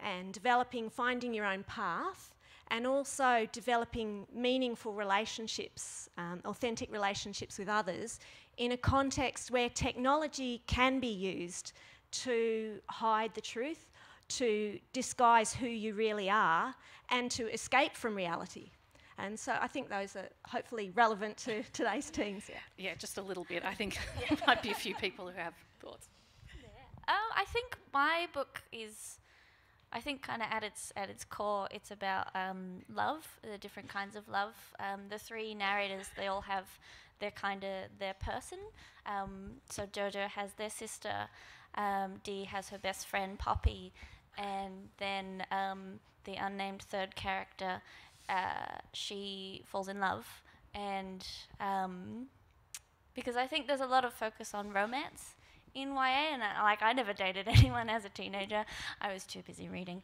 and developing, finding your own path, and also developing meaningful relationships, authentic relationships with others in a context where technology can be used to hide the truth, to disguise who you really are, and to escape from reality. And so I think those are hopefully relevant to today's teens. Yeah, just a little bit. I think there might be a few people who have thoughts. I think my book is, kind of at its core, it's about love, the different kinds of love. The three narrators, they all have their person. So Jojo has their sister, Dee has her best friend Poppy, and then the unnamed third character, she falls in love, and because I think there's a lot of focus on romance in YA, and I never dated anyone as a teenager. I was too busy reading.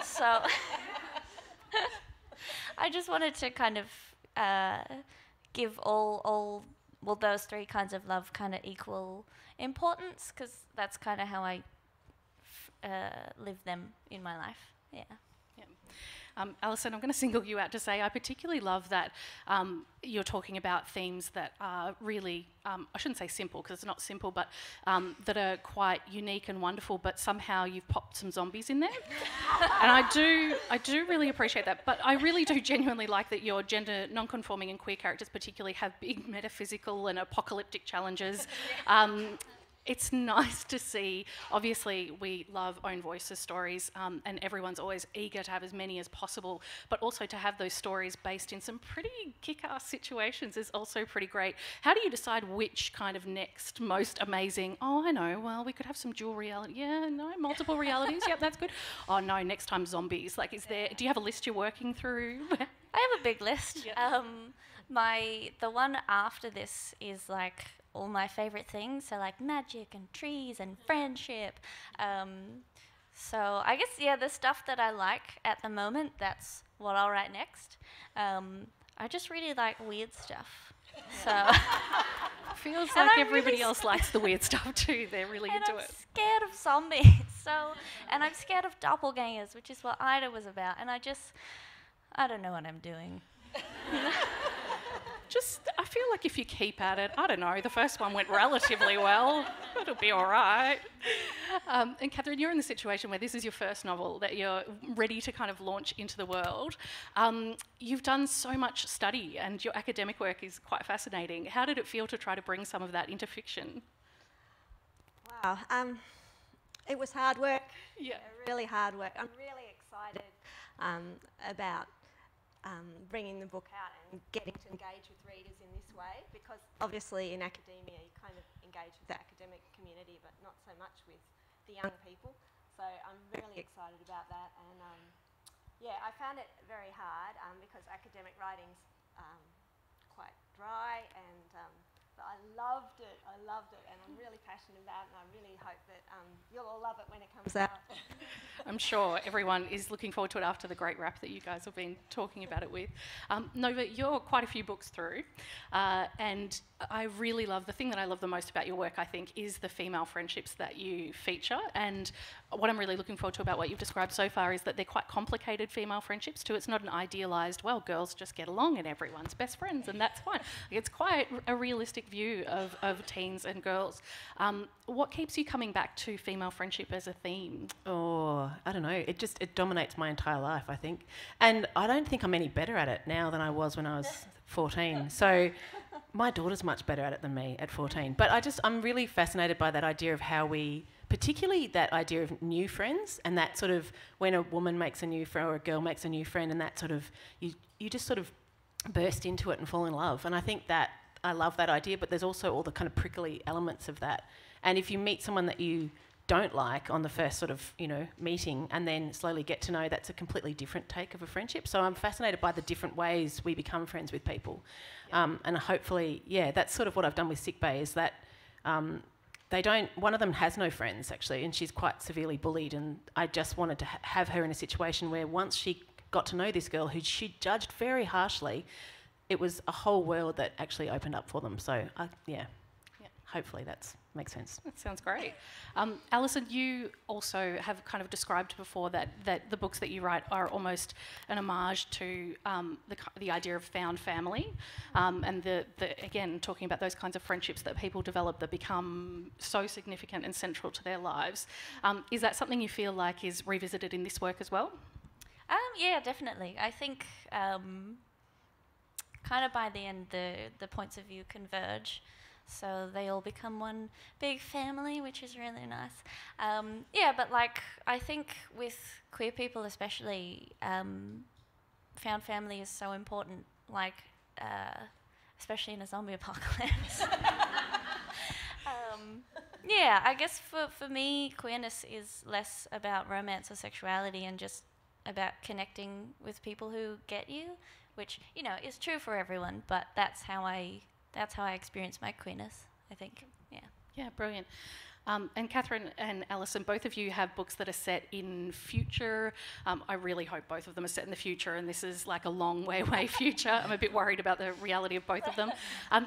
So I just wanted to kind of give those three kinds of love kind of equal importance, because that's kind of how I live them in my life. Yeah. Alison, I'm going to single you out to say I particularly love that you're talking about themes that are really, I shouldn't say simple because it's not simple, but that are quite unique and wonderful, but somehow you've popped some zombies in there. And I do really appreciate that, but I really do genuinely like that your gender non-conforming and queer characters particularly have big metaphysical and apocalyptic challenges. It's nice to see. Obviously, we love own voices stories, and everyone's always eager to have as many as possible, but also to have those stories based in some pretty kick-ass situations is also pretty great. How do you decide which kind of next most amazing, oh, I know, well, we could have some dual reality, yeah, no, multiple realities, yep, that's good. Oh, no, next time zombies. Like, do you have a list you're working through? I have a big list. Yep. The one after this is like all my favourite things, so like magic and trees and friendship. So I guess, the stuff that I like at the moment, that's what I'll write next. I just really like weird stuff. So feels like everybody else likes the weird stuff too. They're really into it. I'm scared of zombies. And I'm scared of doppelgangers, which is what Ida was about. And I don't know what I'm doing. I feel like if you keep at it, I don't know, the first one went relatively well, it'll be all right. And Catherine, you're in the situation where this is your first novel that you're ready to kind of launch into the world. You've done so much study and your academic work is quite fascinating. How did it feel to try to bring some of that into fiction? Wow, it was hard work. Yeah. Really hard work. I'm really excited about bringing the book out and getting to engage with readers in this way, because obviously in academia you kind of engage with the academic community but not so much with the young people. So I'm really excited about that, and I found it very hard because academic writing's quite dry and But I loved it, and I'm really passionate about it, and I really hope that you'll all love it when it comes out. I'm sure everyone is looking forward to it after the great rap that you guys have been talking about it with. Nova, you're quite a few books through, and I really love, the thing that I love the most about your work, I think, is the female friendships that you feature. And what I'm really looking forward to about what you've described so far is that they're quite complicated female friendships too. It's not an idealised, well, girls just get along and everyone's best friends and that's fine. It's quite a realistic view of teens and girls. What keeps you coming back to female friendship as a theme? Oh, I don't know. It dominates my entire life, I think. And I don't think I'm any better at it now than I was when I was 14. So my daughter's much better at it than me at 14. But I'm really fascinated by that idea of how we, particularly that idea of new friends, and that sort of when a woman makes a new friend or a girl makes a new friend, and that sort of, you just sort of burst into it and fall in love. And I think that I love that idea, but there's also all the kind of prickly elements of that. And if you meet someone that you don't like on the first sort of, meeting and then slowly get to know, that's a completely different take of a friendship. So I'm fascinated by the different ways we become friends with people. And hopefully, that's sort of what I've done with Sick Bay, is that one of them has no friends actually, and she's quite severely bullied, and I just wanted to have her in a situation where once she got to know this girl who she judged very harshly, it was a whole world that actually opened up for them. So hopefully that makes sense. That sounds great. Alison, you also have kind of described before that the books that you write are almost an homage to the idea of found family, and again, talking about those kinds of friendships that people develop that become so significant and central to their lives. Is that something you feel like is revisited in this work as well? Yeah, definitely. I think kind of by the end, the points of view converge. So they all become one big family, which is really nice. But I think with queer people especially, found family is so important, especially in a zombie apocalypse. I guess for me, queerness is less about romance or sexuality and just about connecting with people who get you, which, is true for everyone, but that's how I experience my queerness, I think. Yeah, brilliant. And Catherine and Alison, both of you have books that are set in future. I really hope both of them are set in the future, and this is like a long way away future. I'm a bit worried about the reality of both of them.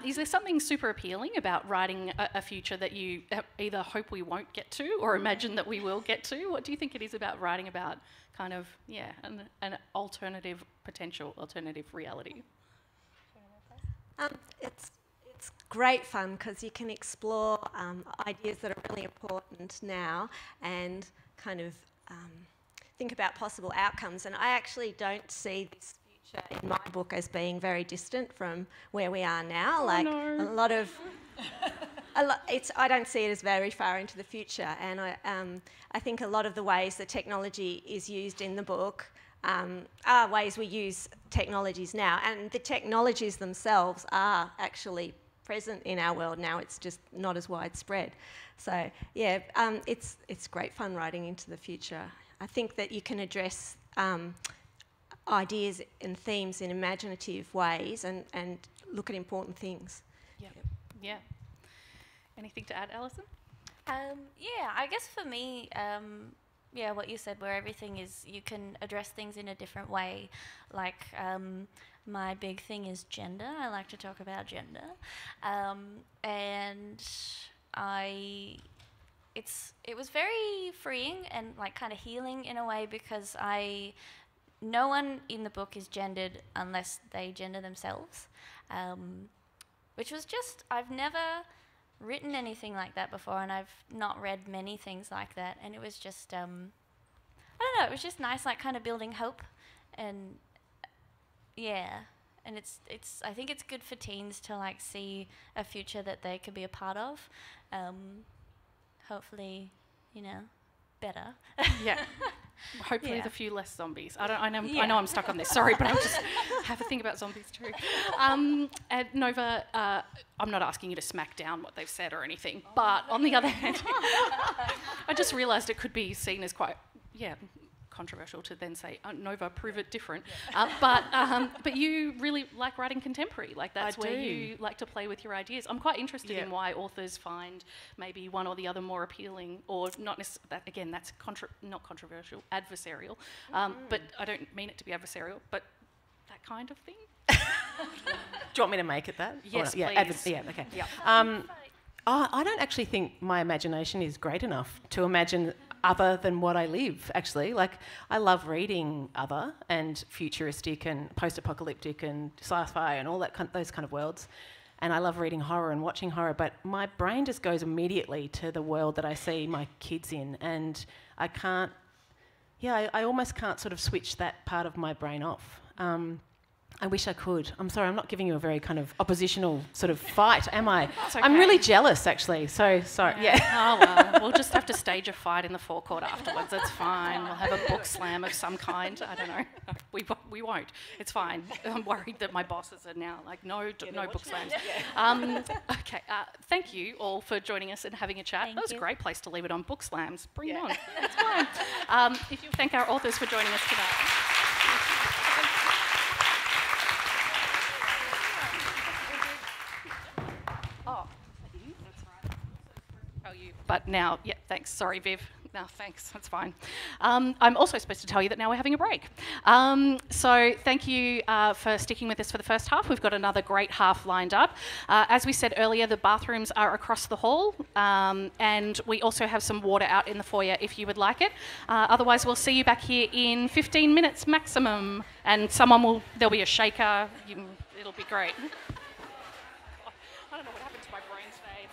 Is there something super appealing about writing a future that you either hope we won't get to or imagine that we will get to? What do you think it is about writing about kind of, an alternative reality? It's great fun because you can explore ideas that are really important now and kind of think about possible outcomes. And I actually don't see this future in my book as being very distant from where we are now. I don't see it as very far into the future. And I think a lot of the ways that technology is used in the book are ways we use technologies now, and the technologies themselves are actually present in our world now. It's just not as widespread. So it's great fun writing into the future. I think that you can address ideas and themes in imaginative ways and look at important things. Yeah. Anything to add, Alison? I guess for me, what you said, where everything is, you can address things in a different way. My big thing is gender. I like to talk about gender. And it was very freeing and kind of healing in a way, because no one in the book is gendered unless they gender themselves. Which was just, I've never written anything like that before, and I've not read many things like that, and it was just I don't know, it was just nice, kind of building hope, and and it's I think it's good for teens to see a future that they could be a part of, hopefully, better. Hopefully with a few less zombies. I know I'm stuck on this, sorry, but I just have a think about zombies too. And Nova, I'm not asking you to smack down what they've said or anything, but on the other hand, I just realised it could be seen as quite, controversial to then say, Nova, prove it different. But you really like writing contemporary. Like that's where you like to play with your ideas. I'm quite interested in why authors find maybe one or the other more appealing, or not necessarily. That again, that's not controversial, adversarial. But I don't mean it to be adversarial, but that kind of thing. Do you want me to make it that? Yes, please. Okay. Yeah. I don't actually think my imagination is great enough to imagine other than what I live, actually. Like, I love reading other and futuristic and post-apocalyptic and sci-fi and all that those kind of worlds. And I love reading horror and watching horror, but my brain just goes immediately to the world that I see my kids in, and I can't... Yeah, I almost can't sort of switch that part of my brain off. I wish I could. I'm sorry, I'm not giving you a very kind of oppositional sort of fight, am I? That's okay. I'm really jealous, actually, so sorry. Yeah. Oh, well, we'll just have to stage a fight in the forecourt afterwards. It's fine. We'll have a book slam of some kind. I don't know. We won't. It's fine. I'm worried that my bosses are now like, no book slams. Okay, thank you all for joining us and having a chat. That was a great place to leave it on, book slams. Bring it on. That's fine. If you thank our authors for joining us tonight. But now, thanks. Sorry, Viv. No, thanks. That's fine. I'm also supposed to tell you that now we're having a break. So thank you for sticking with us for the first half. We've got another great half lined up. As we said earlier, the bathrooms are across the hall, and we also have some water out in the foyer if you would like it. Otherwise, we'll see you back here in 15 minutes maximum, and there'll be a shaker. It'll be great. I don't know what happened to my brain today.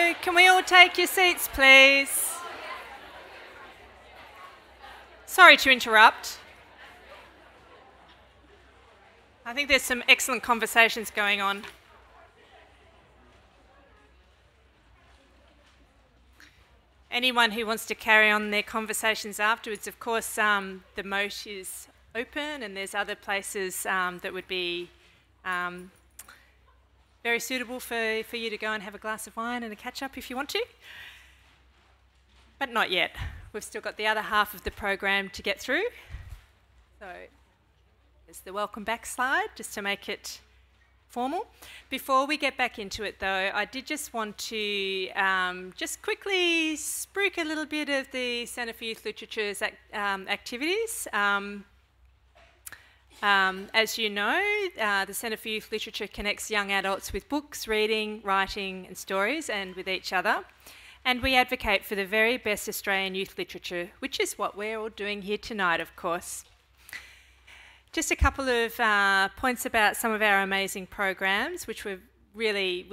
Hello, can we all take your seats, please? Sorry to interrupt. I think there's some excellent conversations going on. Anyone who wants to carry on their conversations afterwards, of course, the moat is open and there's other places that would be very suitable for you to go and have a glass of wine and a catch-up if you want to. But not yet. We've still got the other half of the program to get through. So there's the welcome back slide, just to make it formal. Before we get back into it, though, I did just want to just quickly spruik a little bit of the Centre for Youth Literature's activities. As you know, the Centre for Youth Literature connects young adults with books, reading, writing and stories, and with each other. And we advocate for the very best Australian youth literature, which is what we're all doing here tonight, of course. Just a couple of points about some of our amazing programs, which we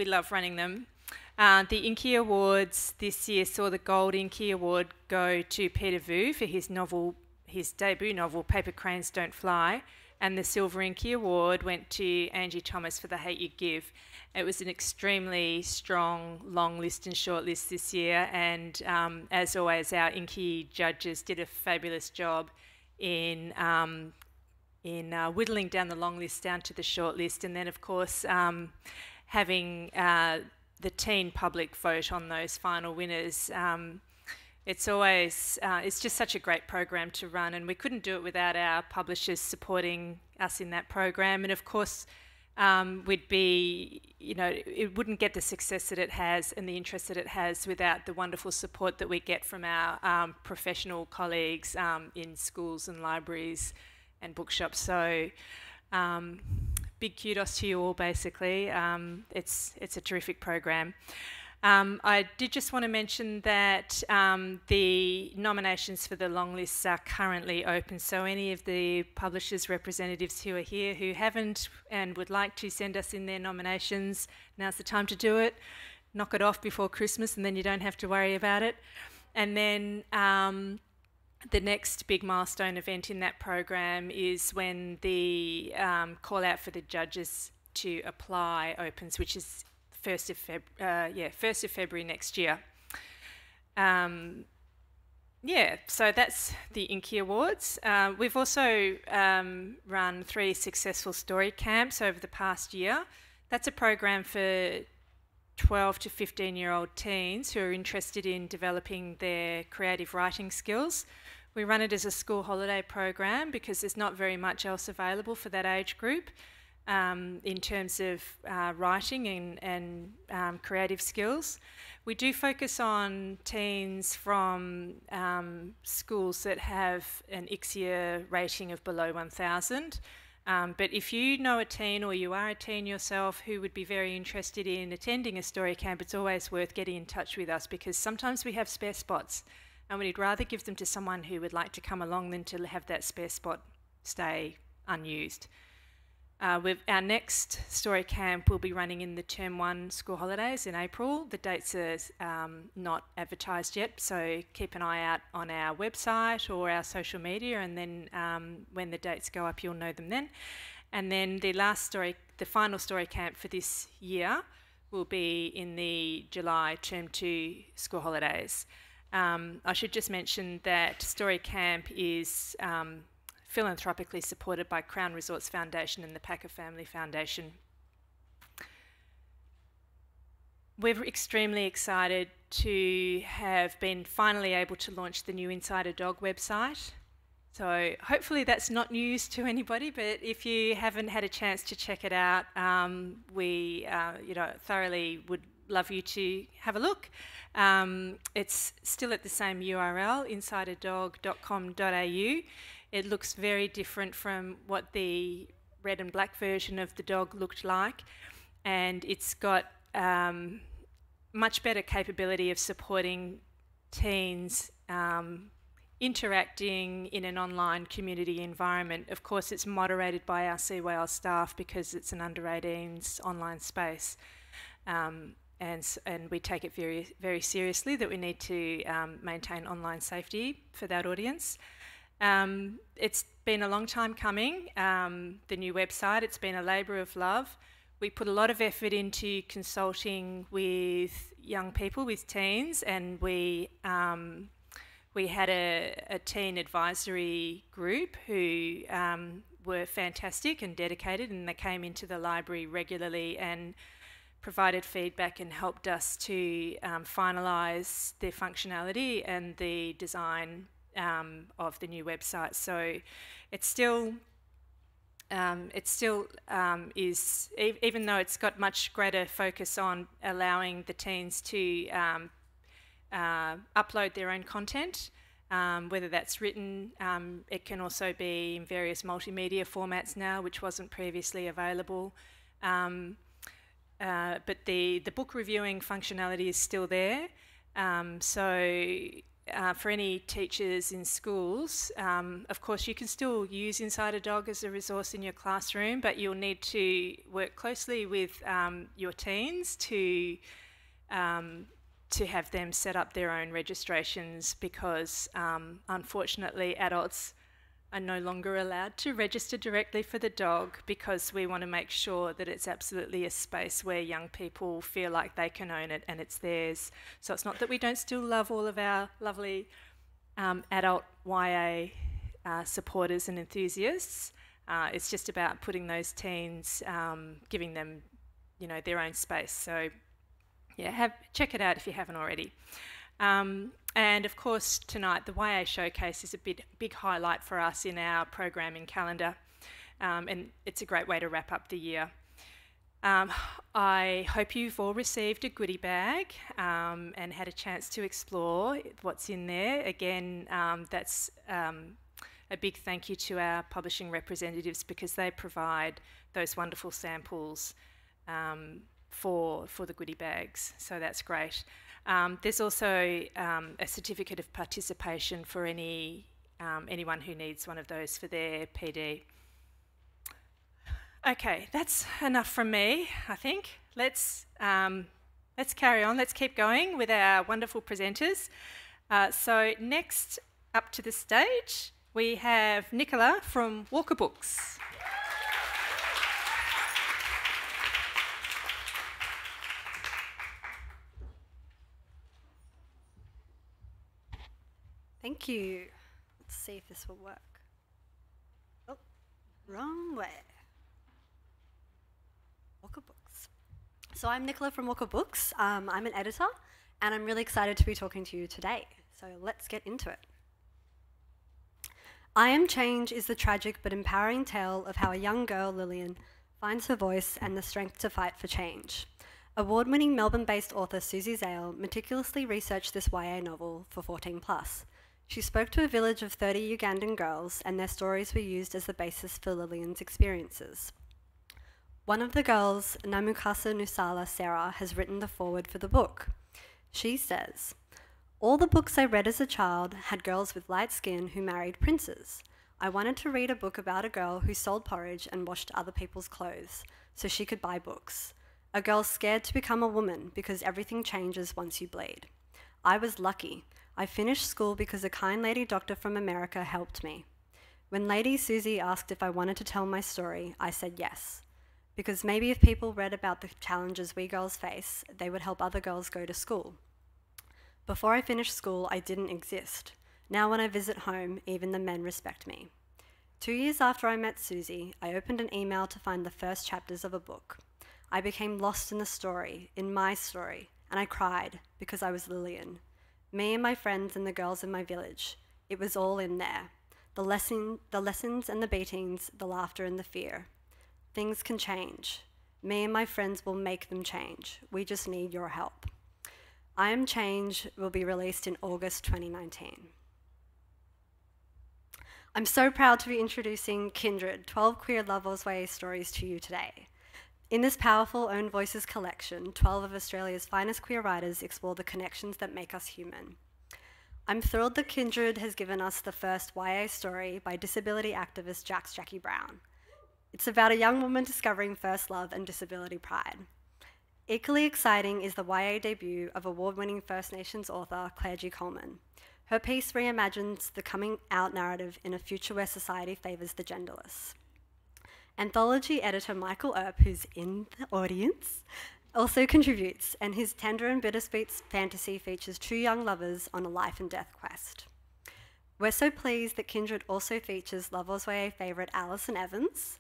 love running them. The Inky Awards this year saw the Gold Inky Award go to Peter Vu for his debut novel, Paper Cranes Don't Fly, and the Silver Inky Award went to Angie Thomas for The Hate You Give. It was an extremely strong long list and short list this year, and as always, our Inky judges did a fabulous job in whittling down the long list down to the short list, and then of course having the teen public vote on those final winners. It's just such a great program to run, and we couldn't do it without our publishers supporting us in that program. And of course, it wouldn't get the success that it has and the interest that it has without the wonderful support that we get from our professional colleagues in schools and libraries and bookshops. So big kudos to you all, basically. It's a terrific program. I did just want to mention that the nominations for the long lists are currently open, so any of the publishers' representatives who are here who haven't and would like to send us in their nominations, now's the time to do it. Knock it off before Christmas and then you don't have to worry about it. And then the next big milestone event in that program is when the call out for the judges to apply opens, which is 1st of February next year. So that's the Inky Awards. We've also run 3 successful story camps over the past year. That's a program for 12 to 15-year-old teens who are interested in developing their creative writing skills. We run it as a school holiday program because there's not very much else available for that age group. In terms of writing and creative skills. We do focus on teens from schools that have an ICSIA rating of below 1,000. But if you know a teen or you are a teen yourself who would be very interested in attending a story camp, it's always worth getting in touch with us because sometimes we have spare spots and we'd rather give them to someone who would like to come along than to have that spare spot stay unused. Our next story camp will be running in the Term 1 school holidays in April. The dates are not advertised yet, so keep an eye out on our website or our social media, and then when the dates go up, you'll know them then. And then the final story camp for this year will be in the July Term 2 school holidays. I should just mention that story camp is philanthropically supported by Crown Resorts Foundation and the Packer Family Foundation. We're extremely excited to have been finally able to launch the new Inside a Dog website. So hopefully that's not news to anybody, but if you haven't had a chance to check it out, we thoroughly would love you to have a look. It's still at the same URL, insideadog.com.au. It looks very different from what the red and black version of the dog looked like, and it's got much better capability of supporting teens interacting in an online community environment. Of course, it's moderated by our CWAL staff because it's an under 18s online space. and we take it very, very seriously that we need to maintain online safety for that audience. It's been a long time coming, the new website. It's been a labour of love. We put a lot of effort into consulting with young people, with teens, and we had a teen advisory group who were fantastic and dedicated, and they came into the library regularly and provided feedback and helped us to finalise the functionality and the design of the new website. So it still is, even though it's got much greater focus on allowing the teens to upload their own content, whether that's written, it can also be in various multimedia formats now, which wasn't previously available. But the book reviewing functionality is still there. For any teachers in schools, of course you can still use Inside a Dog as a resource in your classroom, but you'll need to work closely with your teens to have them set up their own registrations, because unfortunately adults are no longer allowed to register directly for the dog, because we want to make sure that it's absolutely a space where young people feel like they can own it and it's theirs. So it's not that we don't still love all of our lovely adult YA supporters and enthusiasts. It's just about putting those teens, giving them, their own space. So yeah, check it out if you haven't already. And of course tonight the YA Showcase is a big highlight for us in our programming calendar, and it's a great way to wrap up the year. I hope you've all received a goodie bag and had a chance to explore what's in there. Again, that's a big thank you to our publishing representatives, because they provide those wonderful samples for the goodie bags, so that's great. There's also a certificate of participation for anyone who needs one of those for their PD. Okay, that's enough from me, I think. Let's carry on. Let's keep going with our wonderful presenters. So next up to the stage, we have Nicola from Walker Books. Thank you. Let's see if this will work. Oh, wrong way. Walker Books. So I'm Nicola from Walker Books. I'm an editor, and I'm really excited to be talking to you today. So let's get into it. I Am Change is the tragic but empowering tale of how a young girl, Lillian, finds her voice and the strength to fight for change. Award-winning Melbourne-based author Susie Zale meticulously researched this YA novel for 14+. She spoke to a village of 30 Ugandan girls, and their stories were used as the basis for Lillian's experiences. One of the girls, Namukasa Nusala Sarah, has written the foreword for the book. She says, "All the books I read as a child had girls with light skin who married princes. I wanted to read a book about a girl who sold porridge and washed other people's clothes, so she could buy books. A girl scared to become a woman because everything changes once you bleed. I was lucky. I finished school because a kind lady doctor from America helped me. When Lady Susie asked if I wanted to tell my story, I said yes. Because maybe if people read about the challenges we girls face, they would help other girls go to school. Before I finished school, I didn't exist. Now when I visit home, even the men respect me. 2 years after I met Susie, I opened an email to find the first chapters of a book. I became lost in the story, in my story, and I cried because I was Lillian. Me and my friends and the girls in my village. It was all in there. The lessons and the beatings, the laughter and the fear. Things can change. Me and my friends will make them change. We just need your help." I Am Change will be released in August 2019. I'm so proud to be introducing Kindred, 12 Queer Lovers YA stories to you today. In this powerful Own Voices collection, 12 of Australia's finest queer writers explore the connections that make us human. I'm thrilled that Kindred has given us the first YA story by disability activist Jackie Brown. It's about a young woman discovering first love and disability pride. Equally exciting is the YA debut of award-winning First Nations author Claire G. Coleman. Her piece reimagines the coming out narrative in a future where society favours the genderless. Anthology editor Michael Earp, who's in the audience, also contributes, and his tender and bittersweet fantasy features two young lovers on a life and death quest. We're so pleased that Kindred also features Lovers YA favourite Alison Evans.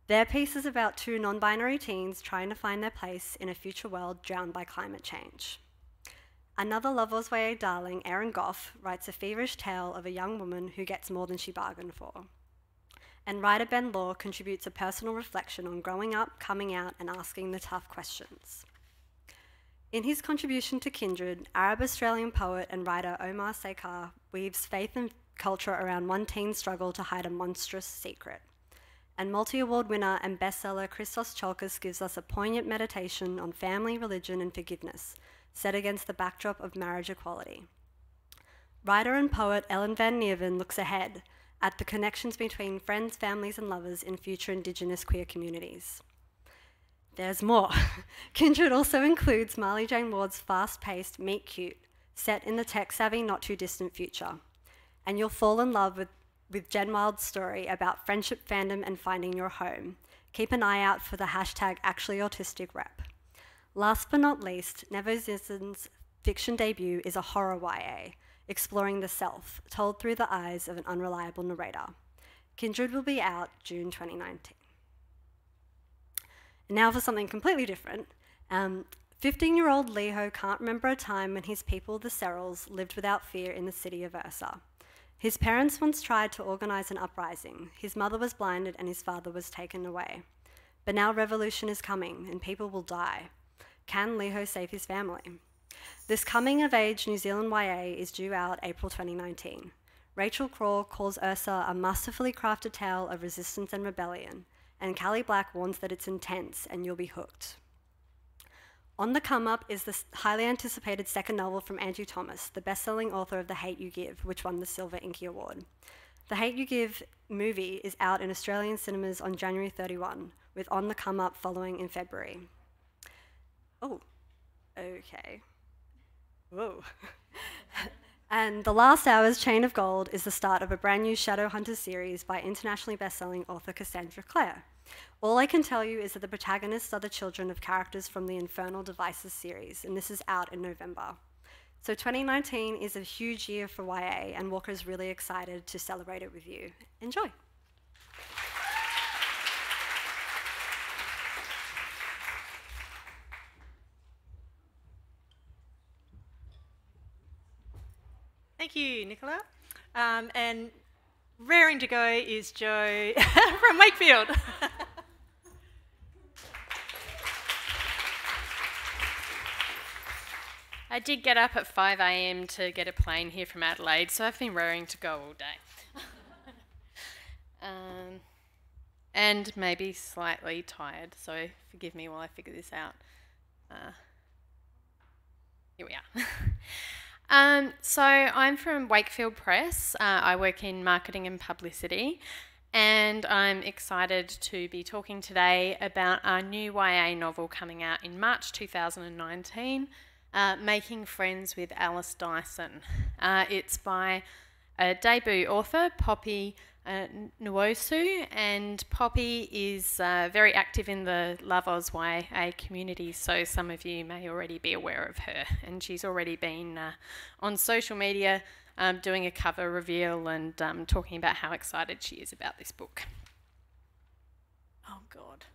Their piece is about two non-binary teens trying to find their place in a future world drowned by climate change. Another Lovers YA darling, Erin Goff, writes a feverish tale of a young woman who gets more than she bargained for. And writer Ben Law contributes a personal reflection on growing up, coming out, and asking the tough questions. In his contribution to Kindred, Arab-Australian poet and writer Omar Sekar weaves faith and culture around one teen's struggle to hide a monstrous secret. And multi-award winner and bestseller Christos Tsiolkas gives us a poignant meditation on family, religion, and forgiveness, set against the backdrop of marriage equality. Writer and poet Ellen Van Neerven looks ahead at the connections between friends, families, and lovers in future Indigenous queer communities. There's more. Kindred also includes Marley Jane Ward's fast-paced Meet Cute, set in the tech-savvy not-too-distant future. And you'll fall in love with Jen Wild's story about friendship, fandom, and finding your home. Keep an eye out for the hashtag #ActuallyAutisticRep. Last but not least, Nevo Zissen's fiction debut is a horror YA, exploring the self, told through the eyes of an unreliable narrator. Kindred will be out June 2019. And now for something completely different. 15-year-old Leho can't remember a time when his people, the Serals, lived without fear in the city of Ursa. His parents once tried to organise an uprising. His mother was blinded and his father was taken away. But now revolution is coming and people will die. Can Leho save his family? This coming-of-age New Zealand YA is due out April 2019. Rachel Craw calls Ursa a masterfully crafted tale of resistance and rebellion, and Callie Black warns that it's intense and you'll be hooked. On the come-up is the highly anticipated second novel from Andrew Thomas, the best-selling author of The Hate U Give, which won the Silver Inky Award. The Hate U Give movie is out in Australian cinemas on January 31, with On the Come-up following in February. Oh, okay. Whoa. And The Last Hour's Chain of Gold is the start of a brand new Shadowhunter series by internationally best-selling author Cassandra Clare. All I can tell you is that the protagonists are the children of characters from the Infernal Devices series, and this is out in November. So 2019 is a huge year for YA, and Walker's really excited to celebrate it with you. Enjoy. Thank you, Nicola. And raring to go is Jo from Wakefield. I did get up at 5 a.m. to get a plane here from Adelaide, so I've been raring to go all day. And maybe slightly tired, so forgive me while I figure this out. Here we are. So I'm from Wakefield Press. I work in marketing and publicity, and I'm excited to be talking today about our new YA novel coming out in March 2019, Making Friends with Alice Dyson. It's by a debut author, Poppy Nwosu, and Poppy is very active in the Love Oz YA community, so some of you may already be aware of her. And she's already been on social media doing a cover reveal and talking about how excited she is about this book. Oh God,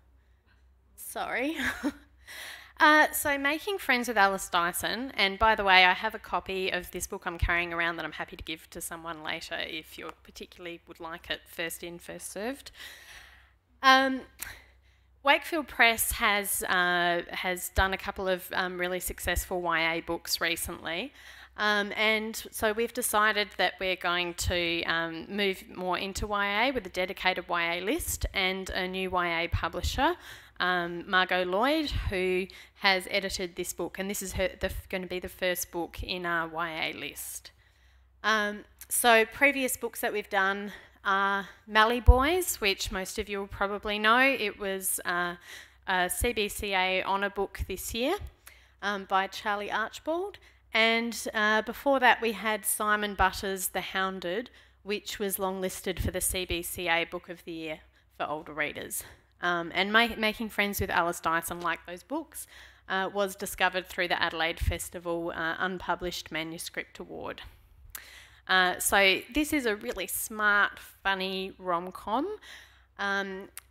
sorry. So Making Friends with Alice Dyson, and by the way, I have a copy of this book I'm carrying around that I'm happy to give to someone later if you particularly would like it, first in, first served. Wakefield Press has done a couple of really successful YA books recently, and so we've decided that we're going to move more into YA with a dedicated YA list and a new YA publisher, Margot Lloyd, who has edited this book, and this is going to be the first book in our YA list. So previous books that we've done are Mallee Boys, which most of you will probably know. It was a a CBCA honour book this year by Charlie Archibald. And before that, we had Simon Butter's The Hounded, which was longlisted for the CBCA Book of the Year for older readers. And Making Friends with Alice Dyson, like those books, was discovered through the Adelaide Festival Unpublished Manuscript Award. So this is a really smart, funny rom-com,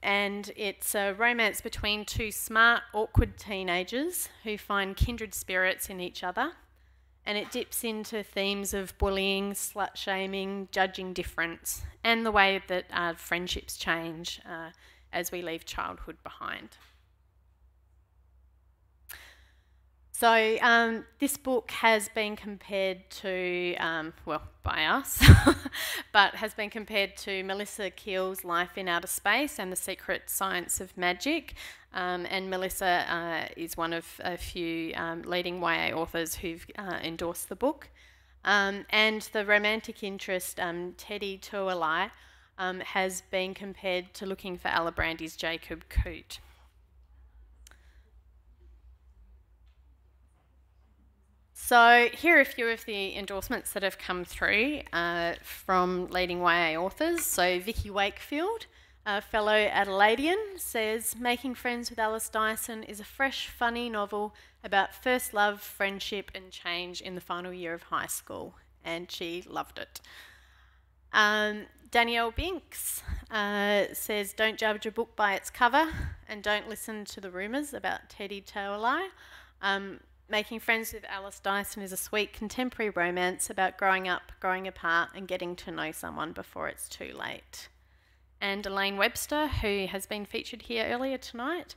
and it's a romance between two smart, awkward teenagers who find kindred spirits in each other, and it dips into themes of bullying, slut-shaming, judging difference, and the way that friendships change as we leave childhood behind. So this book has been compared to, well, by us, but has been compared to Melissa Keel's Life in Outer Space and The Secret Science of Magic. And Melissa is one of a few leading YA authors who've endorsed the book. And the romantic interest, Teddy Tuolai, has been compared to Looking for Alibrandi's Jacob Coote. So here are a few of the endorsements that have come through from leading YA authors. So Vicky Wakefield, a fellow Adelaidean, says, Making Friends with Alice Dyson is a fresh, funny novel about first love, friendship and change in the final year of high school. And she loved it. Danielle Binks says, don't judge a book by its cover and don't listen to the rumours about Teddy Tuolai. Making Friends with Alice Dyson is a sweet contemporary romance about growing up, growing apart and getting to know someone before it's too late. And Elaine Webster, who has been featured here earlier tonight,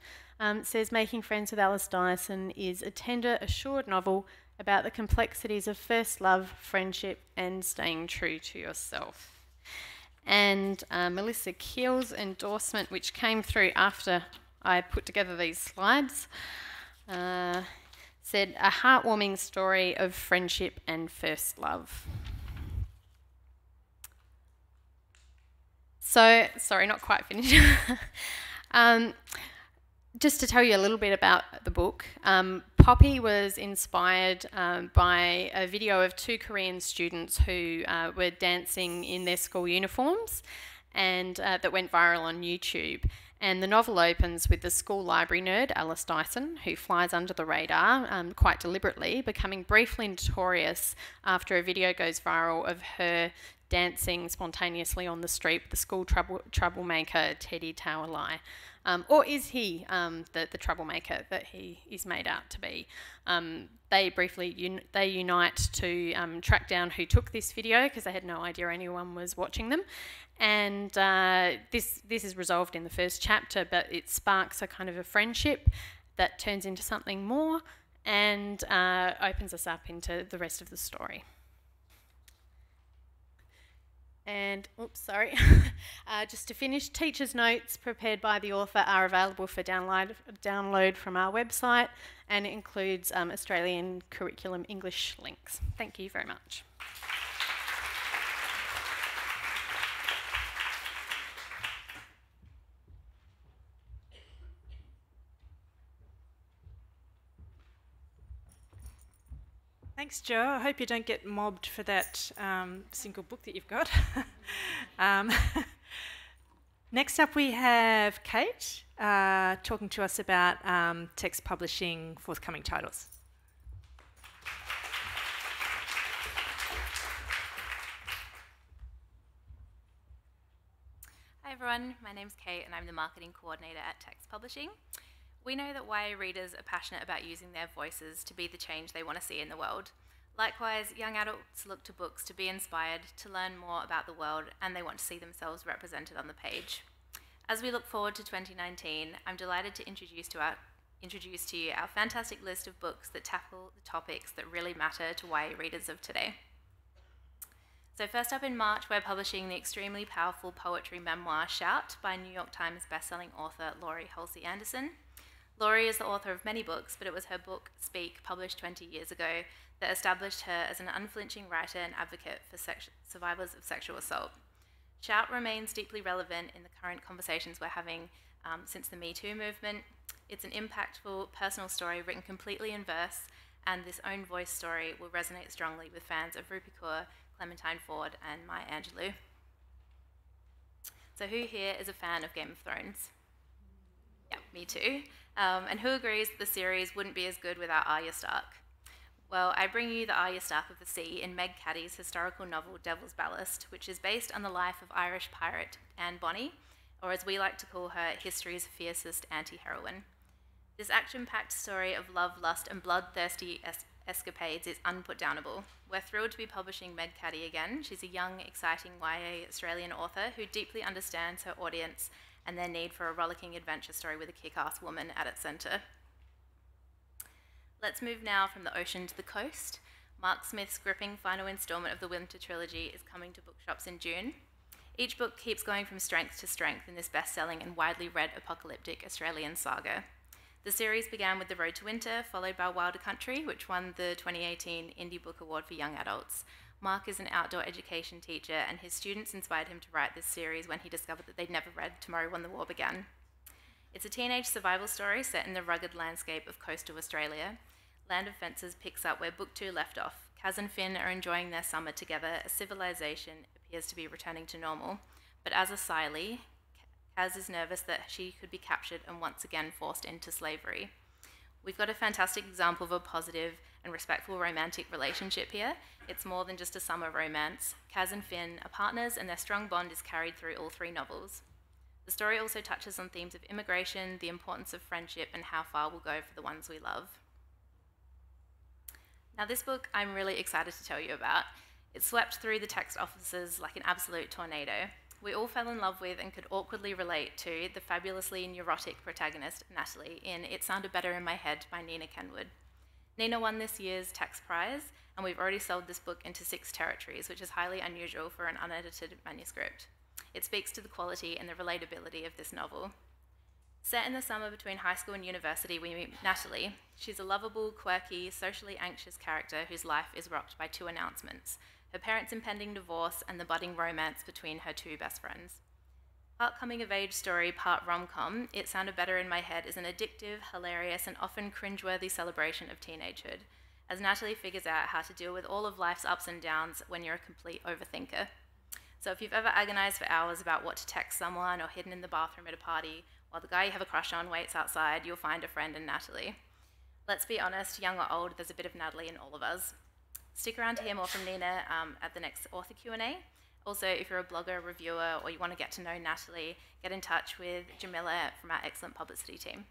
says Making Friends with Alice Dyson is a tender, assured novel about the complexities of first love, friendship and staying true to yourself. And Melissa Keel's endorsement, which came through after I put together these slides, said, a heartwarming story of friendship and first love. So, sorry, not quite finished. Just to tell you a little bit about the book, Poppy was inspired by a video of two Korean students who were dancing in their school uniforms and that went viral on YouTube. And the novel opens with the school library nerd, Alice Dyson, who flies under the radar quite deliberately, becoming briefly notorious after a video goes viral of her dancing spontaneously on the street with the school troublemaker, Teddy Tuolai. Or is he the troublemaker that he is made out to be? They unite to track down who took this video because they had no idea anyone was watching them. And this is resolved in the first chapter, but it sparks a kind of a friendship that turns into something more and opens us up into the rest of the story. And, oops, sorry, just to finish, teacher's notes prepared by the author are available for download from our website, and it includes Australian curriculum English links. Thank you very much. Thanks, Jo. I hope you don't get mobbed for that single book that you've got. Next up we have Kate talking to us about text publishing forthcoming titles. Hi everyone, my name's Kate and I'm the marketing coordinator at Text Publishing. We know that YA readers are passionate about using their voices to be the change they want to see in the world. Likewise, young adults look to books to be inspired, to learn more about the world, and they want to see themselves represented on the page. As we look forward to 2019, I'm delighted to introduce to you our fantastic list of books that tackle the topics that really matter to YA readers of today. So first up in March, we're publishing the extremely powerful poetry memoir Shout by New York Times bestselling author Laurie Halsey Anderson. Laurie is the author of many books, but it was her book, Speak, published 20 years ago, that established her as an unflinching writer and advocate for survivors of sexual assault. Shout remains deeply relevant in the current conversations we're having since the Me Too movement. It's an impactful, personal story written completely in verse, and this own voice story will resonate strongly with fans of Rupi Kaur, Clementine Ford, and Maya Angelou. So who here is a fan of Game of Thrones? Yeah, me too. And who agrees that the series wouldn't be as good without Arya Stark? Well, I bring you the Arya Stark of the Sea in Meg Caddy's historical novel Devil's Ballast, which is based on the life of Irish pirate Anne Bonny, or as we like to call her, history's fiercest anti-heroine. This action-packed story of love, lust, and bloodthirsty escapades is unputdownable. We're thrilled to be publishing Meg Caddy again. She's a young, exciting YA Australian author who deeply understands her audience and their need for a rollicking adventure story with a kick-ass woman at its centre. Let's move now from the ocean to the coast. Mark Smith's gripping final instalment of the Winter Trilogy is coming to bookshops in June. Each book keeps going from strength to strength in this best-selling and widely read apocalyptic Australian saga. The series began with The Road to Winter, followed by Wilder Country, which won the 2018 Indie Book Award for Young Adults. Mark is an outdoor education teacher, and his students inspired him to write this series when he discovered that they'd never read Tomorrow When the War Began. It's a teenage survival story set in the rugged landscape of coastal Australia. Land of Fences picks up where Book 2 left off. Kaz and Finn are enjoying their summer together as civilization appears to be returning to normal. But as a Siley, Kaz is nervous that she could be captured and once again forced into slavery. We've got a fantastic example of a positive and respectful romantic relationship here. It's more than just a summer romance. Kaz and Finn are partners, and their strong bond is carried through all 3 novels. The story also touches on themes of immigration, the importance of friendship, and how far we'll go for the ones we love. Now, this book I'm really excited to tell you about. It swept through the text offices like an absolute tornado. We all fell in love with and could awkwardly relate to the fabulously neurotic protagonist, Natalie, in It Sounded Better in My Head by Nina Kenwood. Nina won this year's Tax Prize, and we've already sold this book into 6 territories, which is highly unusual for an unedited manuscript. It speaks to the quality and the relatability of this novel. Set in the summer between high school and university, we meet Natalie. She's a lovable, quirky, socially anxious character whose life is rocked by 2 announcements: her parents' impending divorce and the budding romance between her 2 best friends. Part coming-of-age story, part rom-com, It Sounded Better in My Head is an addictive, hilarious, and often cringeworthy celebration of teenagehood, as Natalie figures out how to deal with all of life's ups and downs when you're a complete overthinker. So if you've ever agonized for hours about what to text someone or hidden in the bathroom at a party while the guy you have a crush on waits outside, you'll find a friend in Natalie. Let's be honest, young or old, there's a bit of Natalie in all of us. Stick around to hear more from Nina at the next author Q&A. Also, if you're a blogger, reviewer, or you want to get to know Natalie, get in touch with Jamila from our excellent publicity team.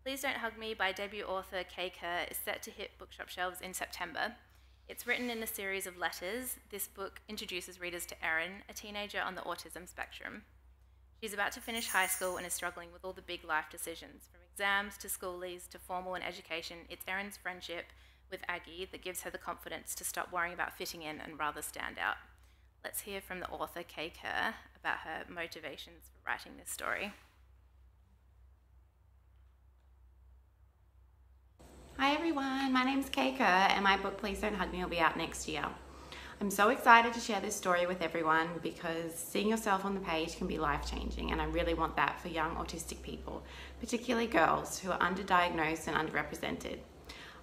Please Don't Hug Me by debut author Kay Kerr is set to hit bookshop shelves in September. It's written in a series of letters. This book introduces readers to Erin, a teenager on the autism spectrum. She's about to finish high school and is struggling with all the big life decisions, from exams to schoolies to formal and education. It's Erin's friendship with Aggie that gives her the confidence to stop worrying about fitting in and rather stand out. Let's hear from the author Kay Kerr about her motivations for writing this story. Hi everyone, my name's Kay Kerr and my book Please Don't Hug Me will be out next year. I'm so excited to share this story with everyone because seeing yourself on the page can be life-changing, and I really want that for young autistic people, particularly girls who are underdiagnosed and underrepresented.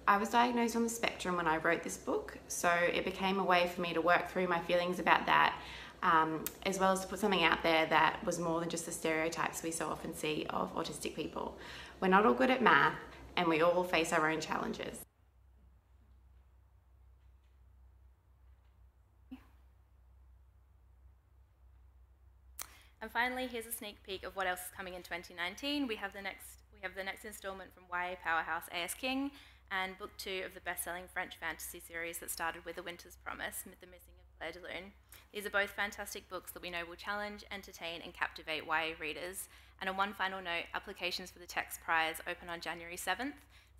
I was diagnosed on the spectrum when I wrote this book, so it became a way for me to work through my feelings about that, as well as to put something out there that was more than just the stereotypes we so often see of autistic people. We're not all good at math, and we all face our own challenges. And finally, here's a sneak peek of what else is coming in 2019. We have the next installment from YA powerhouse A.S. King, and book 2 of the best-selling French fantasy series that started with A Winter's Promise, The Missing of Claire de Lune. These are both fantastic books that we know will challenge, entertain, and captivate YA readers. And on one final note, applications for the Text Prize open on January 7th.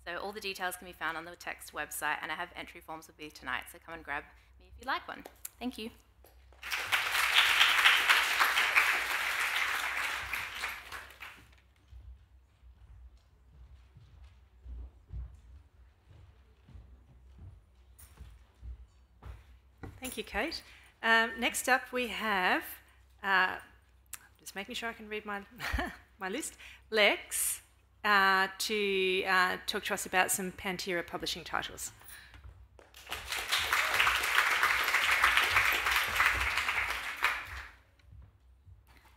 So all the details can be found on the Text website, and I have entry forms with me tonight, so come and grab me if you'd like one. Thank you. Thank you, Kate. Next up we have, just making sure I can read my my list, Lex, to talk to us about some Pantera publishing titles.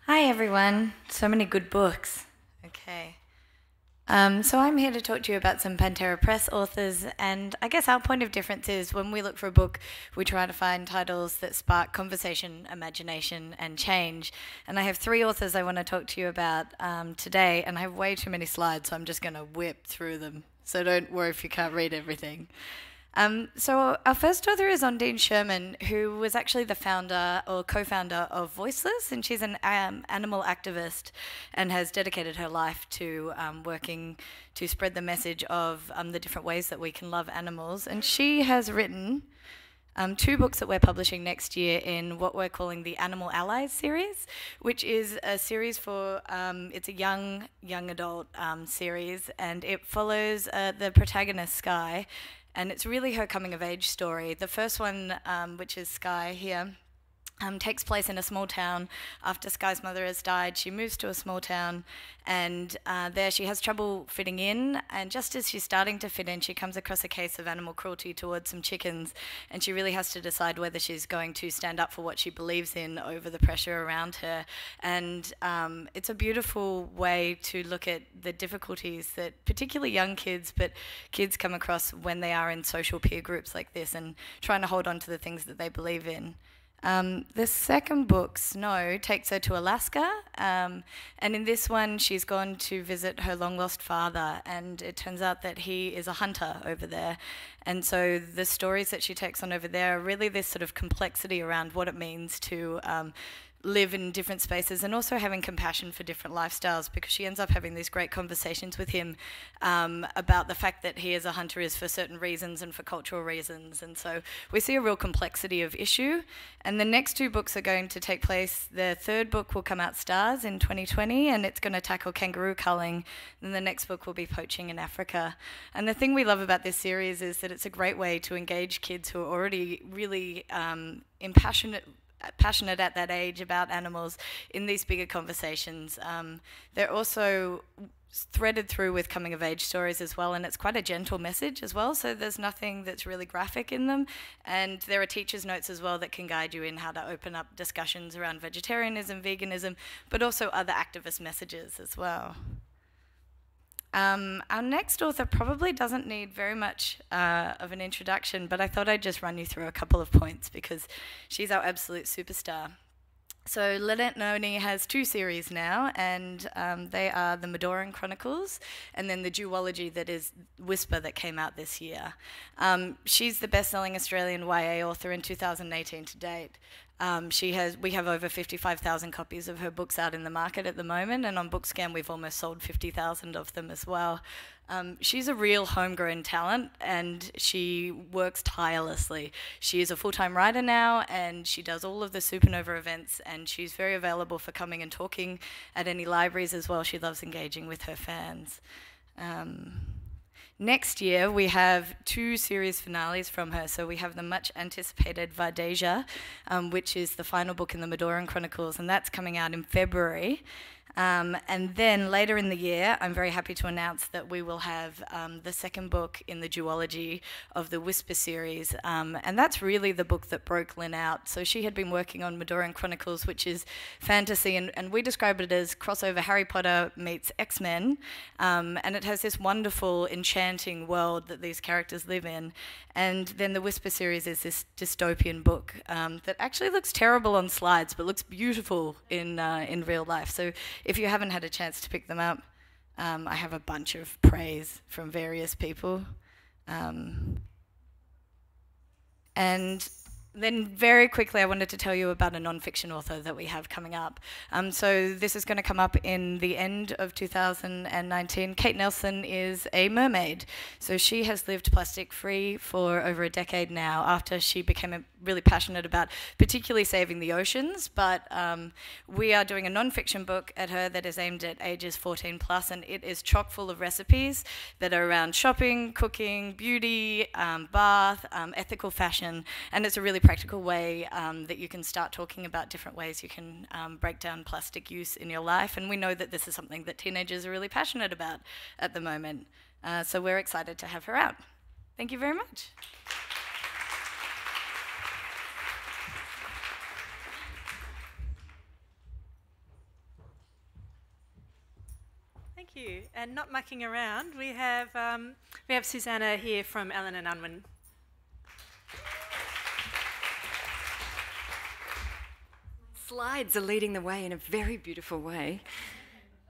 Hi everyone, so many good books. Okay. So I'm here to talk to you about some Pantera Press authors, and I guess our point of difference is when we look for a book, we try to find titles that spark conversation, imagination, and change. And I have 3 authors I want to talk to you about today, and I have way too many slides, so I'm just going to whip through them. So don't worry if you can't read everything. So our first author is Ondine Sherman, who was actually the founder or co-founder of Voiceless, and she's an animal activist and has dedicated her life to working to spread the message of the different ways that we can love animals. And she has written 2 books that we're publishing next year in what we're calling the Animal Allies series, which is a series for, it's a young adult series, and it follows the protagonist, Skye, and it's really her coming-of-age story. The first one, which is Skye here, takes place in a small town. After Skye's mother has died, she moves to a small town, and there she has trouble fitting in, and just as she's starting to fit in, she comes across a case of animal cruelty towards some chickens, and she really has to decide whether she's going to stand up for what she believes in over the pressure around her. And it's a beautiful way to look at the difficulties that particularly young kids, but kids come across when they are in social peer groups like this and trying to hold on to the things that they believe in. The second book, Snow, takes her to Alaska, and in this one she's gone to visit her long-lost father, and it turns out that he is a hunter over there. And so the stories that she takes on over there are really this sort of complexity around what it means to live in different spaces, and also having compassion for different lifestyles, because she ends up having these great conversations with him about the fact that he as a hunter is for certain reasons and for cultural reasons. And so we see a real complexity of issue. And the next 2 books are going to take place. The third book will come out, Stars, in 2020, and it's going to tackle kangaroo culling. And the next book will be Poaching in Africa. And the thing we love about this series is that it's a great way to engage kids who are already really passionate at that age about animals in these bigger conversations. They're also threaded through with coming-of-age stories as well, and it's quite a gentle message as well, so there's nothing that's really graphic in them. And there are teacher's notes as well that can guide you in how to open up discussions around vegetarianism, veganism, but also other activist messages as well. Our next author probably doesn't need very much of an introduction, but I thought I'd just run you through a couple of points because she's our absolute superstar. So Lynette Noni has 2 series now, and they are the Medoran Chronicles and then the duology that is Whisper that came out this year. She's the best-selling Australian YA author in 2018 to date. We have over 55,000 copies of her books out in the market at the moment, and on Bookscan we've almost sold 50,000 of them as well. She's a real homegrown talent, and she works tirelessly. She is a full-time writer now, and she does all of the Supernova events, and she's very available for coming and talking at any libraries as well. She loves engaging with her fans. Next year, we have 2 series finales from her. So we have the much anticipated Vardeja, which is the final book in the Medoran Chronicles, and that's coming out in February. And then later in the year, I'm very happy to announce that we will have the second book in the duology of the Whisper series, and that's really the book that broke Lynn out. So she had been working on Medoran Chronicles, which is fantasy, and we describe it as crossover Harry Potter meets X-Men, and it has this wonderful, enchanting world that these characters live in. And then the Whisper series is this dystopian book that actually looks terrible on slides, but looks beautiful in real life. So if you haven't had a chance to pick them up, I have a bunch of praise from various people. And then very quickly, I wanted to tell you about a non-fiction author that we have coming up. So this is going to come up in the end of 2019. Kate Nelson is a mermaid. So she has lived plastic-free for over a decade now after she became really passionate about particularly saving the oceans. But we are doing a non-fiction book at her that is aimed at ages 14 plus, and it is chock full of recipes that are around shopping, cooking, beauty, bath, ethical fashion, and it's a really practical way that you can start talking about different ways you can break down plastic use in your life. And we know that this is something that teenagers are really passionate about at the moment. So we're excited to have her out. Thank you very much. Thank you. And not mucking around, we have Susanna here from Allen and Unwin. Slides are leading the way in a very beautiful way.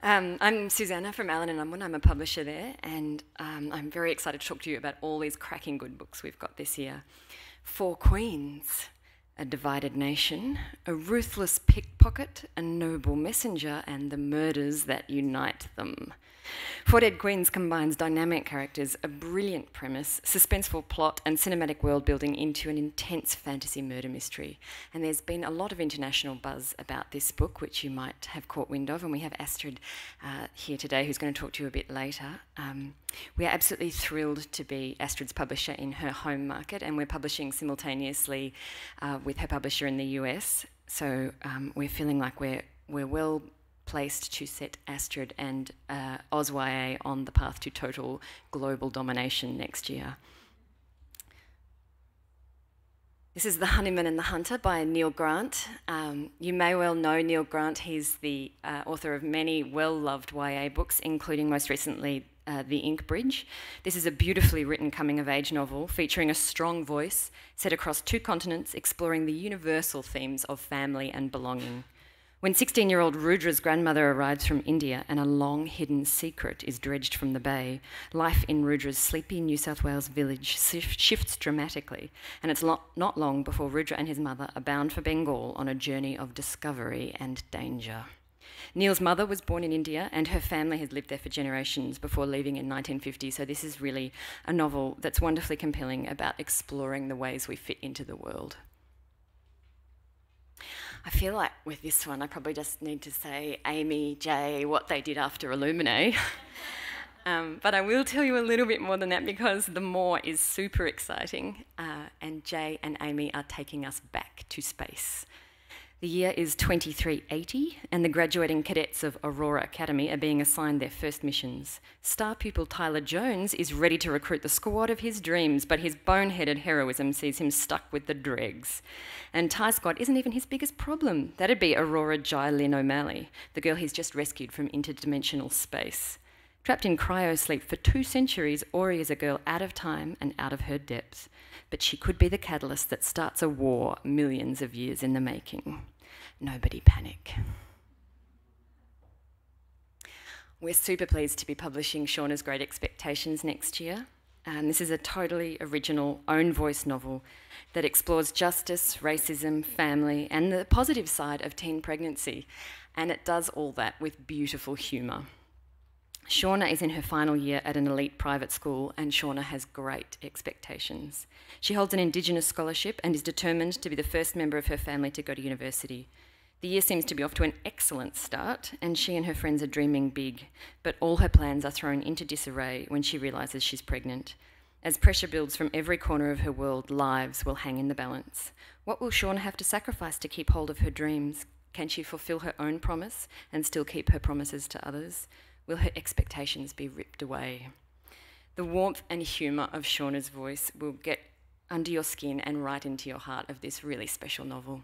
I'm Susanna from Allen and Unwin. I'm a publisher there, and I'm very excited to talk to you about all these cracking good books we've got this year. 4 Queens, A Divided Nation, A Ruthless Pickpocket, A Noble Messenger, and The Murders That Unite Them. 4 Dead Queens combines dynamic characters, a brilliant premise, suspenseful plot, and cinematic world building into an intense fantasy murder mystery. And there's been a lot of international buzz about this book, which you might have caught wind of, and we have Astrid here today who's going to talk to you a bit later. We are absolutely thrilled to be Astrid's publisher in her home market, and we're publishing simultaneously with her publisher in the US. So we're feeling like we're well placed to set Astrid and AusYA on the path to total global domination next year. This is The Honeyman and the Hunter by Neil Grant. You may well know Neil Grant. He's the author of many well-loved YA books, including most recently The Ink Bridge. This is a beautifully written coming-of-age novel featuring a strong voice set across 2 continents, exploring the universal themes of family and belonging. When 16-year-old Rudra's grandmother arrives from India and a long-hidden secret is dredged from the bay, life in Rudra's sleepy New South Wales village shifts dramatically, and it's not long before Rudra and his mother are bound for Bengal on a journey of discovery and danger. Neil's mother was born in India, and her family has lived there for generations before leaving in 1950, so this is really a novel that's wonderfully compelling about exploring the ways we fit into the world. I feel like with this one, I probably just need to say Amy, Jay, what they did after Illuminae. But I will tell you a little bit more than that, because the more is super exciting, and Jay and Amy are taking us back to space. The year is 2380, and the graduating cadets of Aurora Academy are being assigned their first missions. Star pupil Tyler Jones is ready to recruit the squad of his dreams, but his boneheaded heroism sees him stuck with the dregs. And Ty Scott isn't even his biggest problem. That'd be Aurora Jai Lynn O'Malley, the girl he's just rescued from interdimensional space. Trapped in cryo-sleep for 2 centuries, Ori is a girl out of time and out of her depth. But she could be the catalyst that starts a war millions of years in the making. Nobody panic. We're super pleased to be publishing Shauna's Great Expectations next year. This is a totally original, own voice novel that explores justice, racism, family, and the positive side of teen pregnancy. And it does all that with beautiful humour. Shauna is in her final year at an elite private school, and Shauna has great expectations. She holds an Indigenous scholarship and is determined to be the first member of her family to go to university. The year seems to be off to an excellent start, and she and her friends are dreaming big, but all her plans are thrown into disarray when she realises she's pregnant. As pressure builds from every corner of her world, lives will hang in the balance. What will Shauna have to sacrifice to keep hold of her dreams? Can she fulfil her own promise and still keep her promises to others? Will her expectations be ripped away? The warmth and humour of Shauna's voice will get under your skin and right into your heart of this really special novel.